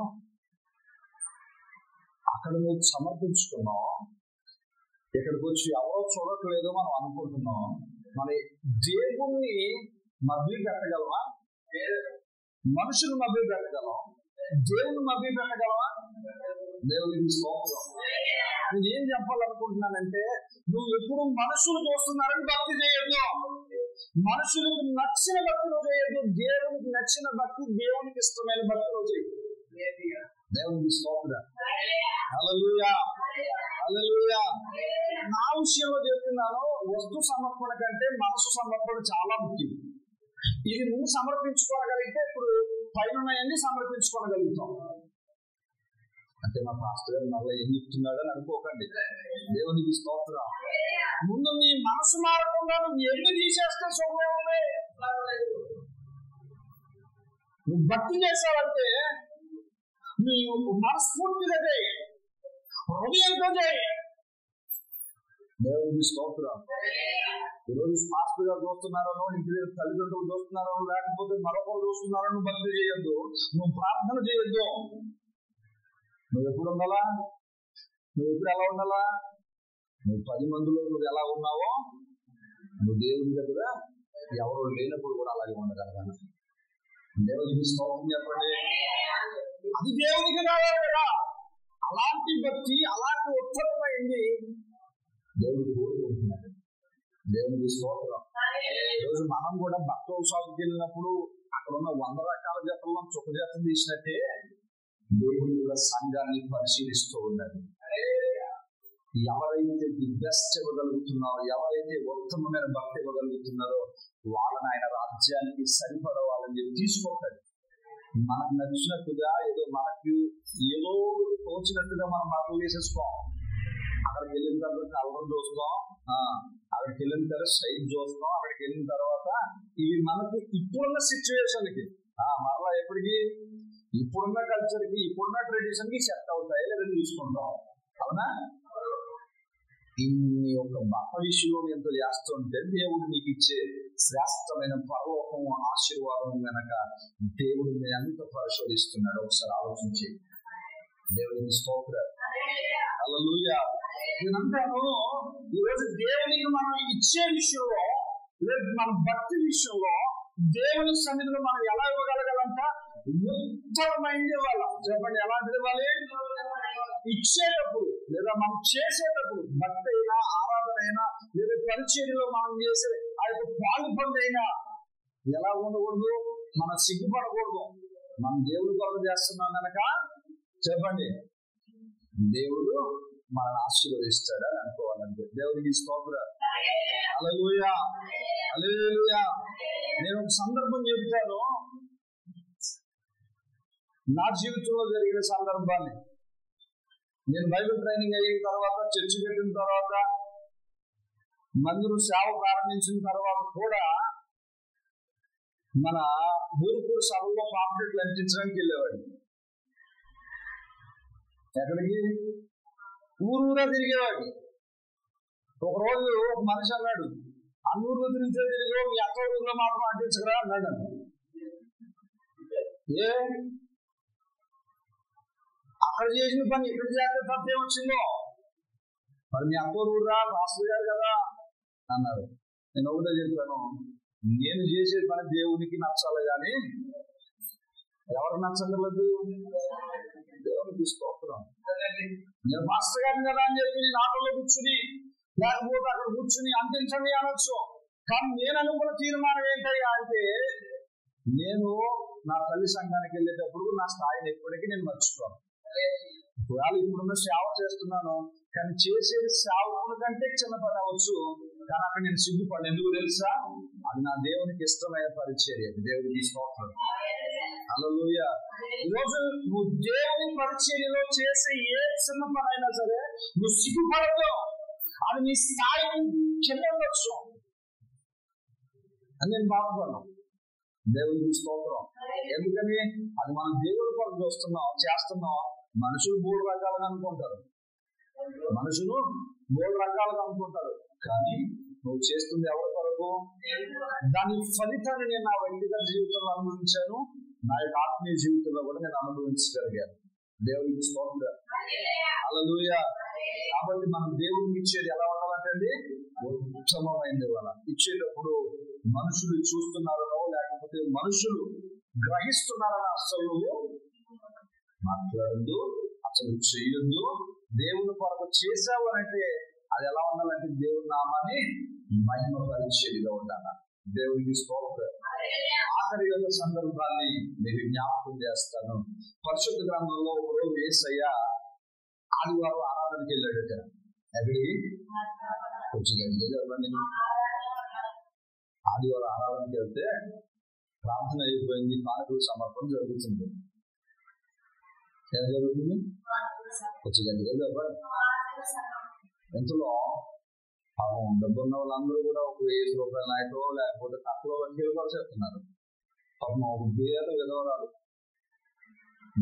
Speaker 1: అక్కడ నువ్వు సమర్పించుకున్నావు, ఇక్కడికి వచ్చి ఎవరో చూడట్లేదో మనం అనుకుంటున్నాం. మరి దేవుణ్ణి మభ్య పెట్టగలవా? మనుషులు మభ్య పెట్టగలవా? దేవుని మభ్య పెట్టగలవా? దేవుడికి స్తోత్రం. నేను ఏం చెప్పాలనుకుంటున్నానంటే, నువ్వు ఎప్పుడు మనుషులు చూస్తున్నారని భక్తి చేయొద్దు, మనుషులకు నచ్చిన భక్తులు చేయొద్దు. దేవునికి నచ్చిన భక్తి, దేవునికి ఇష్టమైన భక్తులు చేయొద్దు. దేవునికి స్తోత్రం. హల్లెలూయా, హల్లెలూయా. నా విషయంలో చెప్తున్నాను, వస్తు సమర్పణ కంటే మనసు సమర్పణ చాలా ముఖ్యం. ఇది నువ్వు సమర్పించుకోగలిగితే ఇప్పుడు పైన సమర్పించుకోగలుగుతాం. అంటే మా పాస్టర్ గారు మళ్ళీ ఏం చెప్తున్నాడని అనుకోకండి. దేవునికి స్తోత్రం. ముందు నీ మనసు మారకుండా నువ్వు ఎన్ని తీసేస్తే సొమ్మే. నువ్వు భక్తి చేసావంటే నువ్వు మనస్ఫూర్తిగా చేయి, హృదయంతో చేయి. దేవునికి స్తోత్రం. ఈరోజు పాస్టర్ గారు చూస్తున్నారనో, ఇంటి దగ్గర తల్లిదండ్రులు చూస్తున్నారనో, లేకపోతే మరొకరు చూస్తున్నారో నువ్వు భక్తి చేయొద్దు, నువ్వు ప్రార్థన చేయొద్దు. నువ్వు ఎప్పుడు ఉండాలా? నువ్వు ఎప్పుడు ఎలా ఉండాలా? నువ్వు 10 మందిలో నువ్వు ఎలా ఉన్నావో నువ్వు దేవుని దగ్గర ఎవరు లేనప్పుడు కూడా అలాగే ఉండగలగాలి. దేవునికి స్తోత్రం చెప్పండి. అది దేవునికి కావాలి కదా. అలాంటి భక్తి, అలాంటి ఉత్తమమైంది దేవుడు కోరుకుంటున్నాడు. దేవునికి స్తోత్రం. ఈరోజు మనం కూడా బట్టల షాప్కి వెళ్ళినప్పుడు అక్కడ ఉన్న 100 రకాల జతల్లో చుక్క జతం తీసినట్టే దేవుడు కూడా సంఘాన్ని పరిశీలిస్తూ ఉన్నాడు. ఎవరైతే ది బెస్ట్ ఇవ్వగలుగుతున్నారో, ఎవరైతే ఉత్తమమైన భక్తి ఇవ్వగలుగుతున్నారో వాళ్ళని ఆయన రాజ్యానికి సరిపడవాలని చెప్పి తీసుకుంటాడు. మనకు నచ్చినట్టుగా ఏదో తోచినట్టుగా మనం బట్టలు వేసేసుకోం. అక్కడికి వెళ్ళిన తర్వాత కలర్ చూస్తాం, అక్కడికి వెళ్ళిన తర్వాత సైజ్ చూస్తాం, అక్కడికి వెళ్ళిన తర్వాత ఇవి మనకి ఇప్పుడున్న సిచ్యువేషన్కి మరలా ఎప్పటికీ ఇప్పుడున్న కల్చర్కి, ఇప్పుడున్న ట్రెడిషన్కి సెట్ అవుతాయి లేదని చూసుకుంటాం. అవునా? ఇన్ని ఒక బట్ట విషయంలో ఎంత చేస్తుంటే దేవుడు నీకు ఇచ్చే శ్రేష్టమైన పరలోకం, ఆశీర్వాదం కనుక దేవుడు నేను ఎంత పరిశోధిస్తున్నాడు ఒకసారి ఆలోచించి. దేవుడికి స్తోత్రం. హల్లెలూయా. నేనంటాను, ఈరోజు దేవునికి మనం ఇచ్చే విషయంలో, లేదు మన భక్తి విషయంలో దేవుని సన్నిధిలో మనం ఎలా ఇవ్వగలగాలంట? ఉత్తమమైనది ఇవ్వాలి. చెప్పండి, ఎలాంటిది ఇవ్వాలి? ఇచ్చేటప్పుడు లేదా మనం చేసేటప్పుడు, భక్తి అయినా, ఆరాధన అయినా, లేదా పరిచర్యలో మనం చేసే ఆ యొక్క పాల్పొంది అయినా ఎలా ఉండకూడదు? మనం సిగ్గుపడకూడదు. మనం దేవుడి కొరకు చేస్తున్నాం కనుక చెప్పండి, దేవుడు మనల్ని ఆశీర్వదిస్తాడని అనుకోవాలంటే. దేవుడికి స్తోత్రం. హల్లెలూయా, హల్లెలూయా. నేను ఒక సందర్భం చెప్తాను, నా జీవితంలో జరిగిన సందర్భాన్ని. నేను బైబిల్ ట్రైనింగ్ అయిన తర్వాత, చర్చి పెట్టిన తర్వాత, మందిరం సేవ ప్రారంభించిన తర్వాత కూడా మన ఊరుకూరు సభలో పాంప్లెట్లు అంటించడానికి వెళ్ళేవాడు. ఎక్కడికి? ఊరూరా తిరిగేవాడు. ఒకరోజు ఒక మనిషి అన్నాడు, అన్నూరులో తిరిగో, మీ అక్క ఊరిలో మాత్రం అంటించగరా అన్నాడు. అక్కడ చేసిన పని ఇక్కడ చేస్తే తప్పేమొచ్చిందో? మరి మీ అత్త ఊరురా మాస్టర్ గారు కదా అన్నారు. నేను ఒకటే చెప్పాను, నేను చేసే పని దేవునికి నచ్చాలి కానీ ఎవరు నచ్చగలదు? దేవునికి స్తోత్రం. నేను మాస్టర్ గారిని కదా అని చెప్పి నేను ఆటోలో కూర్చుని లేకపోతే అక్కడ కూర్చుని అందించండి అనొచ్చు. కానీ నేను అనుకున్న తీర్మానం ఏంటయ్యా అంటే, నేను నా తల్లి సంఘానికి వెళ్ళేటప్పుడు నా స్థాయిని ఎప్పటికీ నేను మర్చిపోను. ఒకవేళ ఇప్పుడున్న సేవ చేస్తున్నాను, కానీ చేసేది సేవకుల కంటే చిన్న పని అవ్వచ్చు, కానీ అక్కడ నేను సిగ్గుపడి. ఎందుకు తెలుసా? అది నా దేవునికి ఇష్టమైన పరిచర్య. దేవుడికి స్తోత్రం. హల్లెలూయా. ఈరోజు నువ్వు దేవుని పరిచర్యలో చేసే ఏ చిన్న పని అయినా సరే నువ్వు సిగ్గుపడదు. అది నీ స్థాయి కింద ఉండొచ్చు అని నేను బాధపడ్డాను. దేవుడికి స్తోత్రం. ఎందుకని? అది మనం దేవుడి కొరకు చేస్తున్నాం. మనుషులు 3 రకాలుగా అనుకుంటారు. కానీ నువ్వు చేస్తుంది ఎవరి కొరకు? దాని ఫలితాన్ని నేను నా వ్యక్తిగత జీవితంలో అనుభవించాను, నా యొక్క ఆత్మీయ జీవితంలో కూడా నేను అనుభవించగలిగాను. దేవుడికి స్తోత్రం. హల్లెలూయా. కాబట్టి మనం దేవుడికి ఇచ్చేది ఎలా ఉండాలంటే ఉత్తమమైనది. వాళ్ళ ఇచ్చేటప్పుడు మనుషులు చూస్తున్నారనో లేకపోతే మనుషులు గ్రహిస్తున్నారని అసలు నువ్వు మాట్లాడద్దు, అసలు చెయ్యొద్దు. దేవుని కొరకు చేసావు అంటే అది ఎలా ఉండాలంటే దేవుని నామాన్ని మహిమపరిచేదిగా ఉండాలి. దేవుడికి స్తోత్రం. ఆఖరి యొక్క సందర్భాన్ని మీకు జ్ఞాపకం చేస్తాను. పరిశుద్ధ గ్రంథంలో ఒకరోజు యేసయ్య ఆదివారం ఆరాధనకి వెళ్ళాడట. ఎక్కడికి? ఆదివారం ఆరాధనకి వెళ్తే ప్రార్థన అయిపోయింది, కానుకల సమర్పణ జరుగుతుంది. ఏం జరుగుతుంది? ఎంతలో పాపం డబ్బున్న వాళ్ళందరూ కూడా ఒక 1000 రూపాయల నాయకులు లేకపోతే తక్కువ వడ్డీలు కూడా చెప్తున్నారు. పాపం ఒక పేద విధవరాలు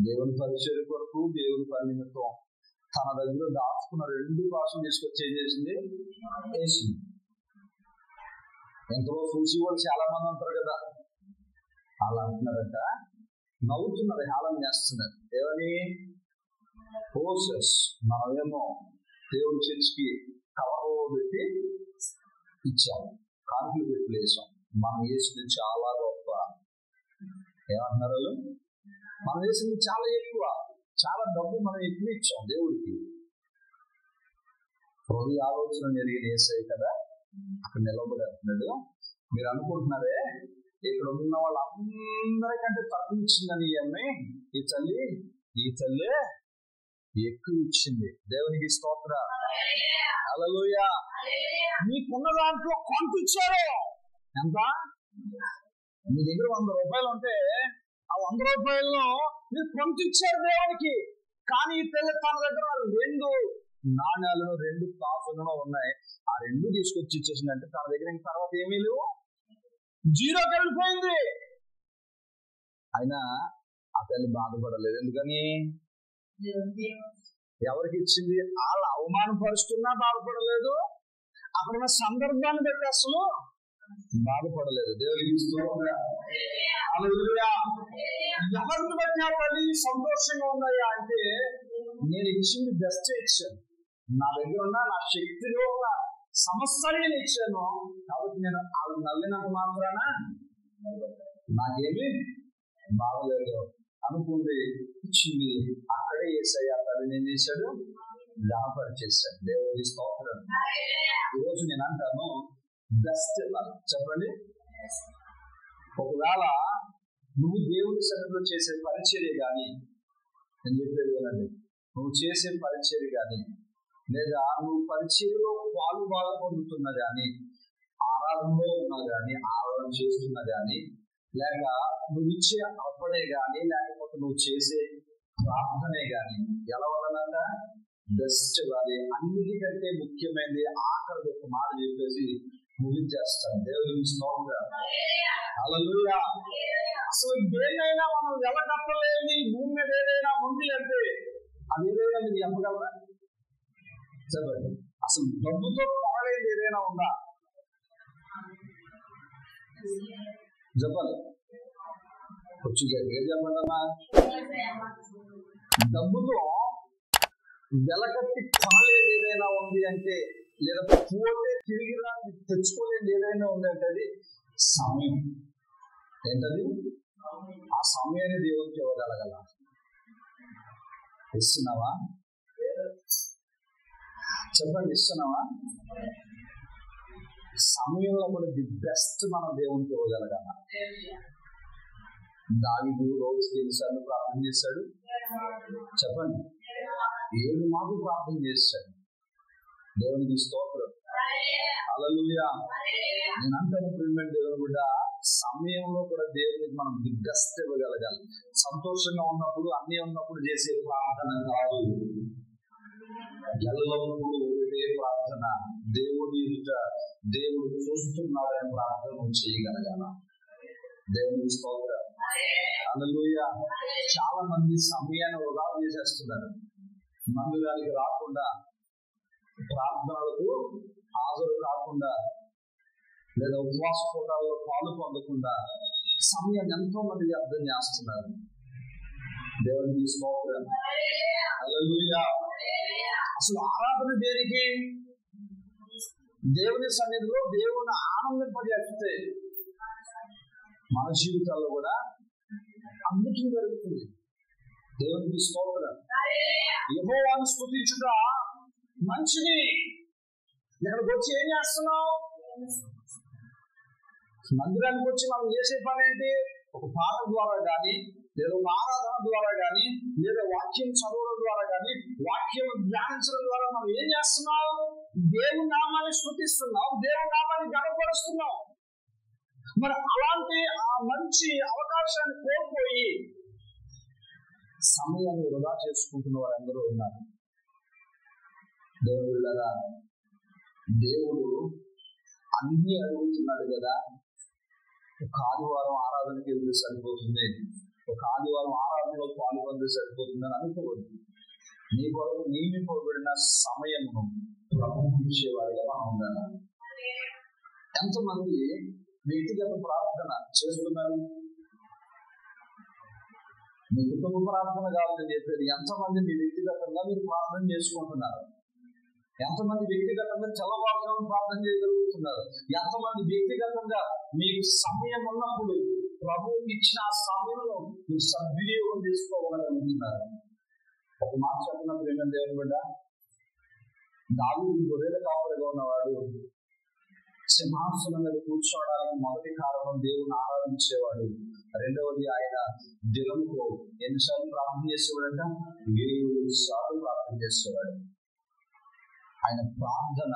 Speaker 1: దేవుని పరిచయం కొరకు దేవుని పని నిమిత్తం తన దగ్గర దాచుకున్న 2 కాసులు తీసుకొచ్చి ఏం చేసింది? వేసింది. ఎంతలో చూసి వాళ్ళు చాలా మంది ఉంటారు కదా, అలా అంటున్నారంట, నవ్వుతున్నారు, హేళన చేస్తున్నారు. ఏమని? మనమేమో దేవుడి చర్చికి కవర్ పెట్టి ఇచ్చాము, కానుకలు పెట్టి వేసాం, మనం వేసింది చాలా గొప్ప. ఏమంటున్నారు వాళ్ళు? మనం వేసింది చాలా ఎక్కువ, చాలా డబ్బు మనం ఎక్కువ ఇచ్చాం దేవుడికి. హృదయ ఆలోచన జరిగిన యేసయ్య కదా అక్కడ నిలబడి అంటున్నాడు, మీరు అనుకుంటున్నారే ఇక్కడ ఉన్న వాళ్ళందరికంటే తక్కువ ఇచ్చిందని ఈ అమ్మాయి, ఈ తల్లి ఎక్కువ ఇచ్చింది. దేవునికి స్తోత్రం. హల్లెలూయా. మీకున్న దాంట్లో కొంత ఇచ్చారు. ఎంత? మీ దగ్గర 100 రూపాయలు ఉంటే ఆ 100 రూపాయలను మీరు కొంత ఇచ్చారు దేవునికి. కానీ ఈ తల్లి తన దగ్గర 2 నాణ్యాలను 2 కాసులను ఉన్నాయి, ఆ 2 తీసుకొచ్చి ఇచ్చేసిందంటే తన దగ్గర ఇంక తర్వాత ఏమీ లేవు, 0 వెళ్ళిపోయింది. అయినా ఆ తల్లి బాధపడలేదు. ఎందుకని? ఎవరికి ఇచ్చింది? వాళ్ళ అవమానపరుస్తున్నా బాధపడలేదు, అక్కడ ఉన్న సందర్భాన్ని బట్టి అసలు బాధపడలేదు. దేవుడికి ఎవరిని బట్టి ఆ తల్లి సంతోషంగా ఉన్నాయా అంటే, నేను ఇచ్చింది బెస్ట్ ఇచ్చాను, నా దగ్గర ఉన్న నా శక్తిలో ఉన్న సమస్యని నేను ఇచ్చాను, కాబట్టి నేను వాళ్ళు నవ్వినంత మాత్రాన నాకేమి బాగలేదు అనుకుంది, ఇచ్చింది. అక్కడే యేసయ్య తల్లిని ఏం చేశాడు? ఘనపరిచేశాడు. దేవుడి స్తోత్రం. ఈరోజు నేను అంటాను, బెస్ట్ చెప్పండి. ఒకవేళ నువ్వు దేవుడి సన్నిధిలో చేసే పరిచర్య కానీ, నేను చెప్పేది వినండి, నువ్వు చేసే పరిచర్య కానీ, లేదా నువ్వు పరిచర్యలో బాగా పొందుతున్నా కానీ, ఆరాధనలో ఉన్నా కానీ, ఆరాధన చేస్తున్నా కానీ, లేక నువ్వు ఇచ్చే అర్పణే కానీ, లేకపోతే నువ్వు చేసే ప్రార్థనే కానీ ఎలా ఉండాలంట? బెస్ట్ కాదు. అన్నిటికంటే ముఖ్యమైనది ఆఖరి ఒక మాట చెప్పేసి ముగించేస్తాను. దేవుడికి స్తోత్రం. హల్లెలూయా. అసలు దేన్నైనా మనం వెలకట్టలేని భూమి మీద ఏదైనా ఉంది అంటే అది ఏదైనా మీరు చెప్పగలరా? చెప్పండి. అసలు డబ్బుతో కొనలేని ఏదైనా ఉందా? చెప్పాలి. వచ్చి చెప్పండమ్మా. డబ్బుతో వెలకట్టి కొనలేదు ఏదైనా ఉంది అంటే, లేదా పోతే తిరిగి రాని తెచ్చుకోలేదు ఏదైనా ఉంది అంటే అది సమయం. ఏంటది? ఆ సమయాన్ని దేవునికి ఇవ్వగలగల. ఇస్తున్నావా? చెప్పండి, ఇస్తున్నావా? సమయంలో కూడా ది బెస్ట్ మనం దేవునికి ఇవ్వగలగాల. దావీదు రోజుకి ఎన్నిసార్లు ప్రార్థన చేశాడు? చెప్పండి. 7 మార్లు ప్రార్థన చేశాడు. దేవునికి స్తోత్రం. హల్లెలూయా. నేను అంటాను ప్రియమైన దేవుని బిడ్డ, సమయంలో కూడా దేవునికి మనం ది బెస్ట్ ఇవ్వగలగాలి. సంతోషంగా ఉన్నప్పుడు, అన్నీ ఉన్నప్పుడు చేసే ప్రార్థన కాదు. ఎల్లప్పుడూ ఒకటే ప్రార్థన, దేవుడి ఎదుట దేవుడు చూస్తున్నాడని ప్రార్థన చేయగలగాల. దేవునికి స్తోత్రం. హల్లెలూయా. చాలా మంది సమయాన్ని వృధా చేసేస్తున్నారు. మందిరానికి రాకుండా, ప్రార్థనలకు హాజరు కాకుండా, లేదా ఉపవాస కూటాల్లో పాలు పొందకుండా సమయాన్ని ఎంతో మంది అర్థం చేస్తున్నారు. దేవునికి స్తోత్రం. హల్లెలూయా. అసలు ఆరాధన దేనికి? దేవుని సన్నిధిలో దేవుని ఆనందింపజేస్తే మన జీవితాల్లో కూడా అన్నిటికీ జరుగుతుంది. దేవునికి స్తోత్రం. యెహోవాను స్తుతించుట మంచిది. ఇక్కడికి వచ్చి ఏం చేస్తున్నావు? మందిరానికి వచ్చి మనం చేసే పని ఏంటి? ఒక పాట ద్వారా కానీ, లేదా ఒక ఆరాధన ద్వారా కానీ, లేదా వాక్యం చదవడం ద్వారా కానీ, వాక్యం ధ్యానించడం ద్వారా మనం ఏం చేస్తున్నాం? దేవుని నామాన్ని స్తుతిస్తున్నాం, దేవుని నామాన్ని గణపరుస్తున్నాం. మరి అలాంటి ఆ మంచి అవకాశాన్ని కోల్పోయి సమయాన్ని వృధా చేసుకుంటున్న వారందరూ ఉన్నారు. దేవుళ్ళగా దేవుడు అన్ని అడుగుతున్నాడు కదా. ఒక ఆదివారం ఆరాధనకి వెళ్తే సరిపోతుంది, ఒక ఆదివారం ఆరాధనలో పాల్గొంటే సరిపోతుంది అని అనుకోవద్దు. నీ కొరకు నియమింపబడిన సమయమును ప్రభువుకి ఇచ్చేవాడిగా మనం ఉండాలి. ఎంతమంది వ్యక్తిగత ప్రార్థన చేస్తున్నారు? మీ కుటుంబ ప్రార్థన కావాలని చెప్పేది. ఎంతమంది మీ వ్యక్తిగతంగా మీరు ప్రార్థన చేసుకుంటున్నారు? ఎంతమంది వ్యక్తిగతంగా తెల్లవారుజామున ప్రార్థన చేయగలుగుతున్నారు? ఎంతమంది వ్యక్తిగతంగా మీకు సమయం ఉన్నప్పుడు ప్రభువుకి ఇచ్చిన ఆ సమయంలో మీరు సద్వినియోగం చేసుకోగలుగుతున్నారు? ఒక మాట చెప్పిన ప్రేమ దేవుని బిడ్డ, దావీదు గొర్రెల కాపరిగా ఉన్నవాడు సింహాసనం మీద కూర్చోవడానికి మొదటి కారణం దేవుని ఆరాధించేవాడు. రెండవది, ఆయన దినంకు ఎన్నిసార్లు ప్రార్థన చేసేవాడంట? 7 సార్లు ప్రార్థన చేసేవాడు. ఆయన ప్రార్థన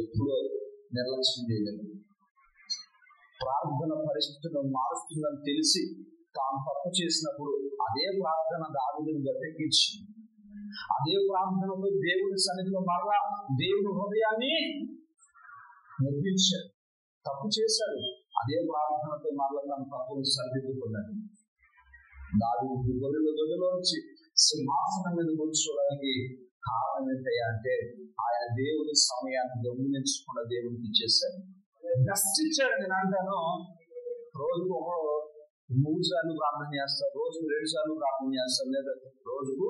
Speaker 1: ఎప్పుడో నిర్లక్ష్యం చేయలేదు. ప్రార్థన పరిస్థితులను మారుస్తుందని తెలిసి తాను తప్పు చేసినప్పుడు అదే ప్రార్థన దావీదును గట్టెక్కించి, అదే ప్రార్థనలో దేవుని సన్నిధిలో మరలా దేవుని హృదయాన్ని నొప్పించాడు. తప్పు చేశాడు, అదే ప్రార్థనతో మరలా తన తప్పును సరిదిద్దుకున్నాడు. దావీదు గొర్రెల నుంచి సింహాసనం మీద కూర్చోవడానికి కారణం ఏంటయ్యా అంటే, ఆయన దేవుని సమయాన్ని దొంగిలించకుండా దేవునికి ఇచ్చేశాడు. బెస్ట్ ఇచ్చాడు. నేను అంటాను, రోజుకు 3 సార్లు ప్రార్థన చేస్తాడు, రోజుకు 2 సార్లు ప్రార్థన చేస్తాడు, లేదా రోజుకు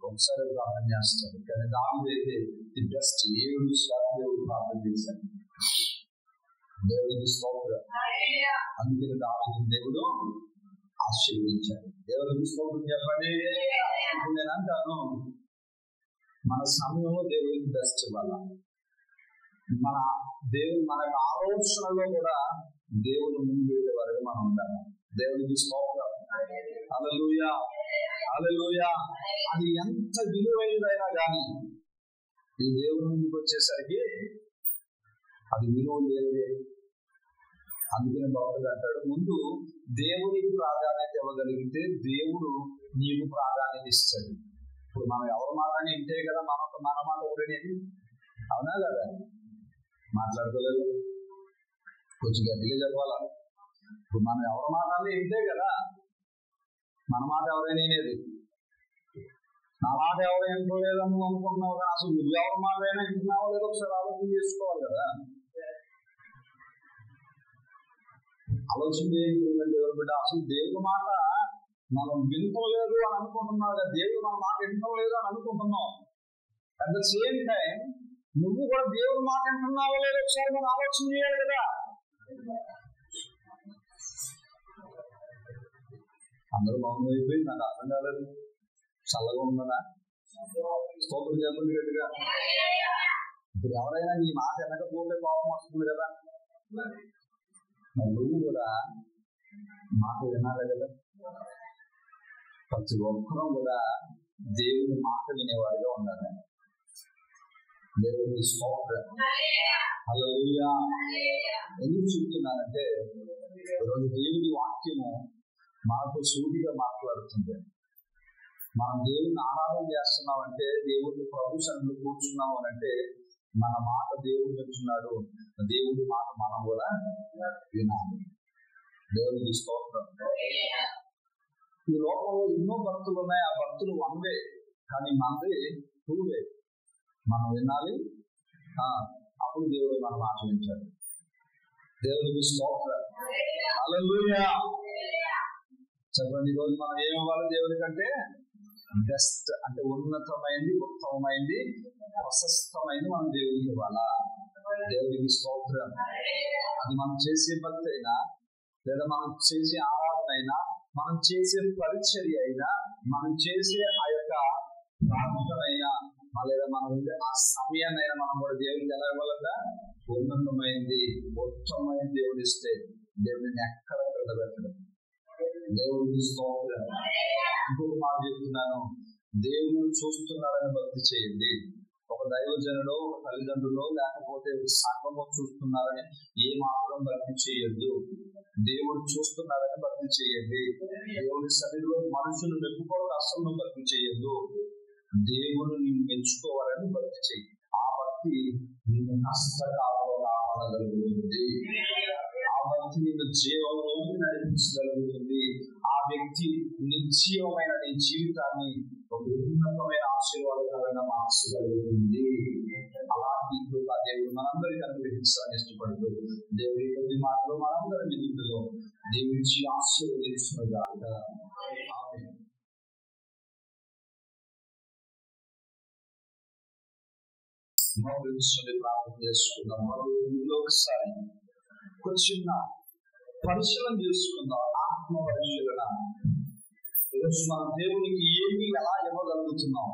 Speaker 1: 1 సారి ప్రార్థన చేస్తాడు. కానీ దావీదు అయితే ది బెస్ట్ 7 సార్లు దేవుడు ప్రార్థన చేశాడు. దేవుడికి స్తోత్రం. అందుకని దావీదును దేవుడు ఆశీర్వదించాడు. దేవుడికి స్తోత్రం చెప్పండి. ఇప్పుడు నేను అంటాను, మన సమయంలో దేవుడికి బెస్ట్ ఇవ్వాలి. మన దేవుడు మనకు ఆలోచనలో కూడా దేవుడు ముందు వెళ్ళే వరకు మనం ఉండాలి. దేవుడికి స్తోత్రం. హల్లెలూయా, హల్లెలూయా. అది ఎంత విలువైనదైనా కానీ ఈ దేవుడి ముందుకు వచ్చేసరికి అది విలువ లేదే. అందుకని భక్తుడు అంటాడు, ముందు దేవునికి ప్రాధాన్యత ఇవ్వగలిగితే దేవుడు నీకు ప్రాధాన్యత ఇస్తాడు. ఇప్పుడు మనం ఎవరి మాటని ఇంటే కదా మన మాట ఒకటేది, అవునా కదా? మాట్లాడుకోలేదు, కొంచెం గట్టిగా చెప్పాలా. ఇప్పుడు మనం ఎవరి మాటని ఇంటే కదా మన మాట ఎవరైనా వినేది. నా మాట ఎవరు వింటలేదని నువ్వు అనుకుంటున్నావు కదా, అసలు నువ్వు ఎవరి మాట అయినా వింటున్నావో లేదో ఒకసారి ఆలోచన చేసుకోవాలి కదా. ఆలోచన చేయండి బిడ్డ. అసలు దేవుడి మాట మనం వింటలేదు అని అనుకుంటున్నావు కదా, దేవుడు మన మాట వింటలేదు అని అనుకుంటున్నాం. అట్ ద సేమ్ టైం నువ్వు కూడా దేవుని మాట అంటున్నావో లేదో ఒకసారి మనం ఆలోచన చేయాలి కదా. అందరూ బాగుంది అయిపోయి నాకు అర్థం కాలేదు, చల్లగా ఉందనా? స్తోత్రం చెప్పండి గట్టిగా. ఇప్పుడు ఎవరైనా నీ మాట వెనకపోతే కోపం వస్తుంది కదా. నువ్వు కూడా మాట వినాలి కదా. ప్రతి ఒక్కరూ కూడా దేవుని మాట వినేవాడిగా ఉండాలి. దేవుని స్తోత్రం. హల్లెలూయా. ఎందుకు చెప్తున్నానంటే ఈరోజు దేవుని వాక్యము మనతో సూటిగా మాట్లాడుతుంది. మనం దేవుని ఆరాధన చేస్తున్నామంటే, దేవుడిని ప్రభు సన్నిధిలో కూర్చున్నాము అంటే మన మాట దేవుడు వింటున్నాడు. దేవుడి మాట మనం కూడా వినాలి. దేవునికి స్తోత్రం. ఈ లోకంలో ఎన్నో భక్తులు ఉన్నాయి. ఆ భక్తులు వన్ వే, కానీ మనది టూ వే. మనం వినాలి, అప్పుడు దేవుడు మన మాట వింటాడు. దేవునికి స్తోత్రం. హల్లెలూయా. చెప్పండి, ఈరోజు మనం ఏమివ్వాలి దేవుడి కంటే? బెస్ట్ అంటే ఉన్నతమైంది, ఉత్తమమైంది, ప్రశస్తమైంది మనం దేవుడికి ఇవ్వాలా. దేవుడికి స్తోత్రం. అది మనం చేసే భక్తి అయినా, లేదా మనం చేసే ఆరాధన అయినా, మనం చేసే పరిచర్య అయినా, మనం చేసే ఆ యొక్క ప్రార్థన అయినా, లేదా మనం ఉండే ఆ సమయాన్ని అయినా మనం కూడా దేవుడికి ఎలా ఇవ్వాలంట? ఉన్నతమైంది, ఉత్తమమైనది దేవుడు ఇస్తే దేవుడిని ఎక్కడ పెట్టడం. దేవుడికి స్తోత్రం. ఇంకొక మాట చెప్తున్నాను, దేవుడు చూస్తున్నారని భక్తి చేయండి. ఒక దైవజనుడు, ఒక తల్లిదండ్రులు, లేకపోతే సంఘము చూస్తున్నారని ఏ మాత్రం భక్తి చేయొద్దు. దేవుడు చూస్తున్నారని భక్తి చేయండి. దేవుడి సన్నిధిలో మనుషులు మెప్పుకోవడం అసలు భక్తి చేయొద్దు. దేవుడు నిన్ను మెచ్చుకోవాలని భక్తి చేయి. ఆ భక్తి నిన్ను కష్టకాలంలో కాపాడగలుగుతుంది. ఆ భక్తి నిన్ను జీవంలోకి నడిపించగలుగుతుంది. ఆ వ్యక్తి నిర్జీవమైన నీ జీవితాన్ని ఒక ఉన్నతమైన ఆశీర్వాదకరంగా మార్చగలుగుతుంది. అలాంటి కృప దేవుడు మనందరికీ అనుగ్రహించాలని ఇష్టపడుతూ దేవుడి కొద్ది మాటలు మనందరి విధుల్లో దేవుడి ఆశీర్వదించుగాక. ఆమేన్. ప్రార్థన చేసుకుందాం. ఒకసారి ఒక చిన్న పరిశీలన చేసుకుందాం. ఆత్మ పరిశీలన. ఈరోజు మన దేవునికి ఏమి ఎలా ఇవ్వగలుగుతున్నాం?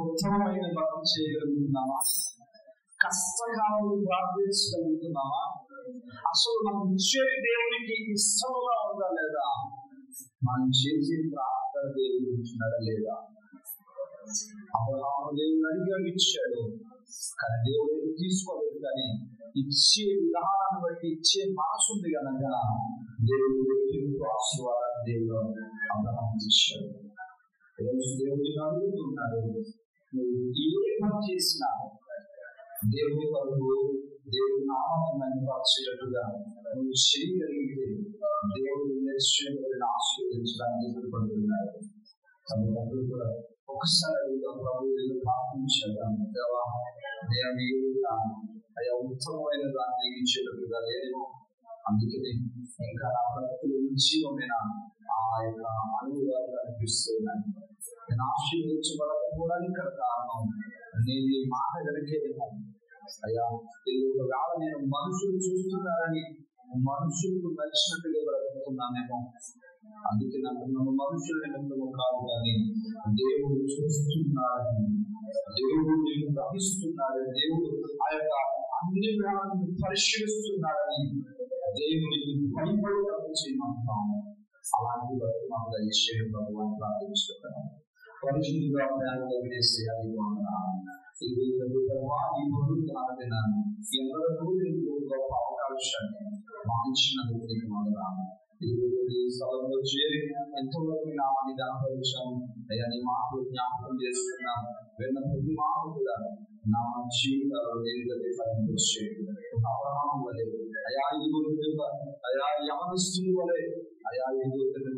Speaker 1: ఉత్తమమైన భక్తి చేయగలుగుతున్నామా? కష్టకాలంలో ప్రార్థించగలుగుతున్నామా? అసలు మనం ఇచ్చే దేవునికి ఇష్టంగా ఉందా లేదా? మనం చేసే ప్రార్థన దేవుడు ఇచ్చినాడా లేదా? అబ్రహాము దేవుడు అడిగాడు, ఇచ్చాడు. కానీ దేవుడు తీసుకోలేదు. కానీ ఇచ్చే విధానాన్ని బట్టి, ఇచ్చే మనసు ఉంది కనుక దేవుడు ఎంతో ఆశీర్వాదాన్ని దేవుడు అబ్రహాము ఇచ్చాడు. ఈరోజు దేవుడిని అడుగుతున్నాడు, నువ్వు ఏ పని చేసినా దేవుడి వరకు దేవుడి నామాన్ని మహిమపరిచేటట్టుగా నువ్వు చేయగలిగితే దేవుడు నిశ్చయమైన ఆశీర్వదించడానికి ఇష్టపడుతున్నాడు. అందుకంటూ కూడా ఒకసారి ప్రభు ప్రార్థించాడు, దేవా దేవుని అయ్యా ఉత్తమమైన దాన్ని ఇచ్చేటట్టుగా లేదేమో, అందుకని ఇంకా నా భక్తులు జీవమైన ఆ యొక్క అనుభవాలు అనిపిస్తున్నాయి. నేను ఆశీర్వదించబడకపోవడానికి కారణం నేను మాట వెనకేదేమో. అయ్యా ఇది ఒకవేళ నేను మనుషులు చూస్తున్నారని మనుషులకు నచ్చినట్టుగా బ్రతుకుతున్నానేమో. అందుకే నన్ను మనుషుల నిమిత్తము కాదు, కానీ దేవుడు చూస్తున్నాడని, దేవుడు నేను గ్రహిస్తున్నాడని, దేవుడు ఆ యొక్క అన్ని విధాలను పరిశీలిస్తున్నాడని దేవుడికి భయపడి చేయమంటాము. అలాంటి వరకు మనం దయచేయడం భగవాన్ ప్రార్థించుకుంటాము. పరిశుద్ధంగా వేసే అది ఎంతవరకు గొప్ప అవకాశాన్ని మాకించినందుకు నీకు వందనాలు. ఈ స్థలంలో చేరి ఎంతవరకు నామాన్ని గణపరిచాము. అయ్యా నీ మాటలు జ్ఞాపకం చేసుకున్నాము. విన్న ప్రతి మాట కూడా నా జీవితాల్లో అబ్రహాము వలె, అయా అయా యవనస్తుల వలె, అయా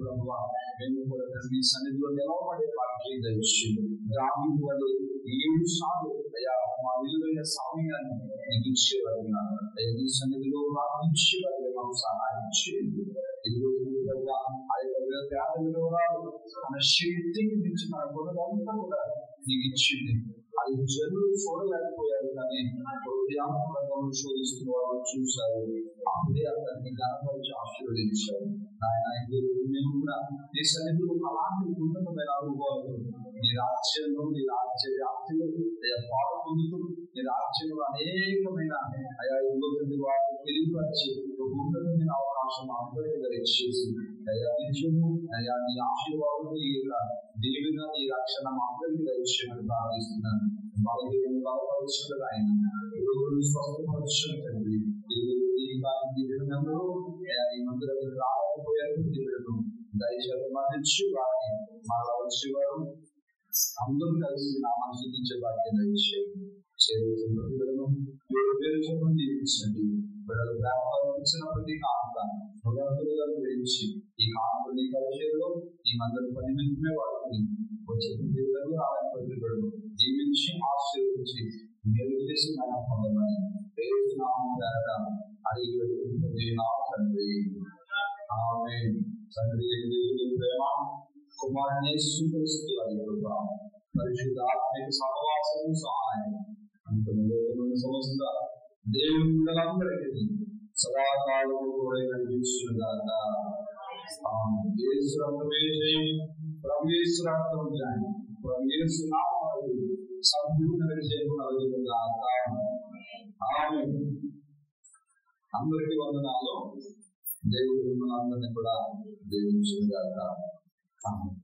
Speaker 1: ప్రభువ మేము కూడా నీ సన్నిధిలో నిలవబడే వాటికి దయచేయండి. దావీదు వలె 7 సార్లు అయా మా విలువైన సమయాన్ని నీకు ఇచ్చేవారుగా, అయ్యా నీ సన్నిధిలో ప్రార్థించేవారుగా మాకు సహాయం చేయండి. ఆ యొక్క పేద విలువరాలు తన శక్తికి మించి మన గుణమంతా కూడా నీకు ఇచ్చింది. ఆ అది జనులు చూడలేకపోయారు, కానీ హృదయాంతరంగం శోధిస్తున్న వాళ్ళు చూశారు. అప్పుడే అతన్ని ఘనపరిచి ఆశీర్వదించారు. ఆయన మేము కూడా నీ సన్నిధిలో అలాంటి ఉన్నతమైన అనుభవాలు, నీ రాజ్యంలో, నీ రాజ్య వ్యాప్తిలో పాలు పొందుతూ, నీ రాజ్యంలో అనేకమైన అయా ఇబ్బంది వారిని తెలియపరిచి ఉన్నతమైన అవకాశం అందరికీ దయచేసి అయా నిత్యము అయా నీ ఆశీర్వాదం, నీ దీవెన, నీ రక్షణ అందరికీ దయచేయమని ప్రార్థిస్తున్నాను. బలహీనతను బలపరుచుటకు ఆయన రోగులను స్వస్థపరచుటకు తండ్రి, ఈ మందిరానికి రాకపోయారు, దేవుడు దయచేసి మరణించి వారిని మరలా వచ్చేవారు అందరూ కలిసి నా మనసుకించే బాధ్యత దయచేయండి. చేరుతున్న దీవించండి. బిడ్డలు ప్రారంభించిన ప్రతి కానుక భగవంతులుగా గురించి ఈ కానుకని పరిచయంలో ఈ మందిరం పని నిమిత్తమే వాడుకుని వచ్చే దేవుడు ఆయన ప్రతిబడు దీవించి ఆశీర్వదించి మేలు చేసి మనం పొందమని ప్రేరునామం ద్వారా అడిగి తండ్రి. ఆమేన్. తండ్రి ప్రేమ, కుమారుని యేసుక్రీస్తు వారి కృప, పరిశుద్ధ ఆత్మిక సహవాసం, సహాయం సమస్త దేవుని పిల్లలందరికీ సదాకాలము కూడా కనిపించుగాక. యేసురక్తమే జయం, ప్రభుయేసురక్తం జయం, ప్రభుయేసునామమున సంపూర్ణ విజయం కలుగుగాక. ఆమేన్. అందరికీ వందనాలు. దేవుడు మిమ్మల్ని అందరినీ కూడా దీవించుగాక. ఆమేన్.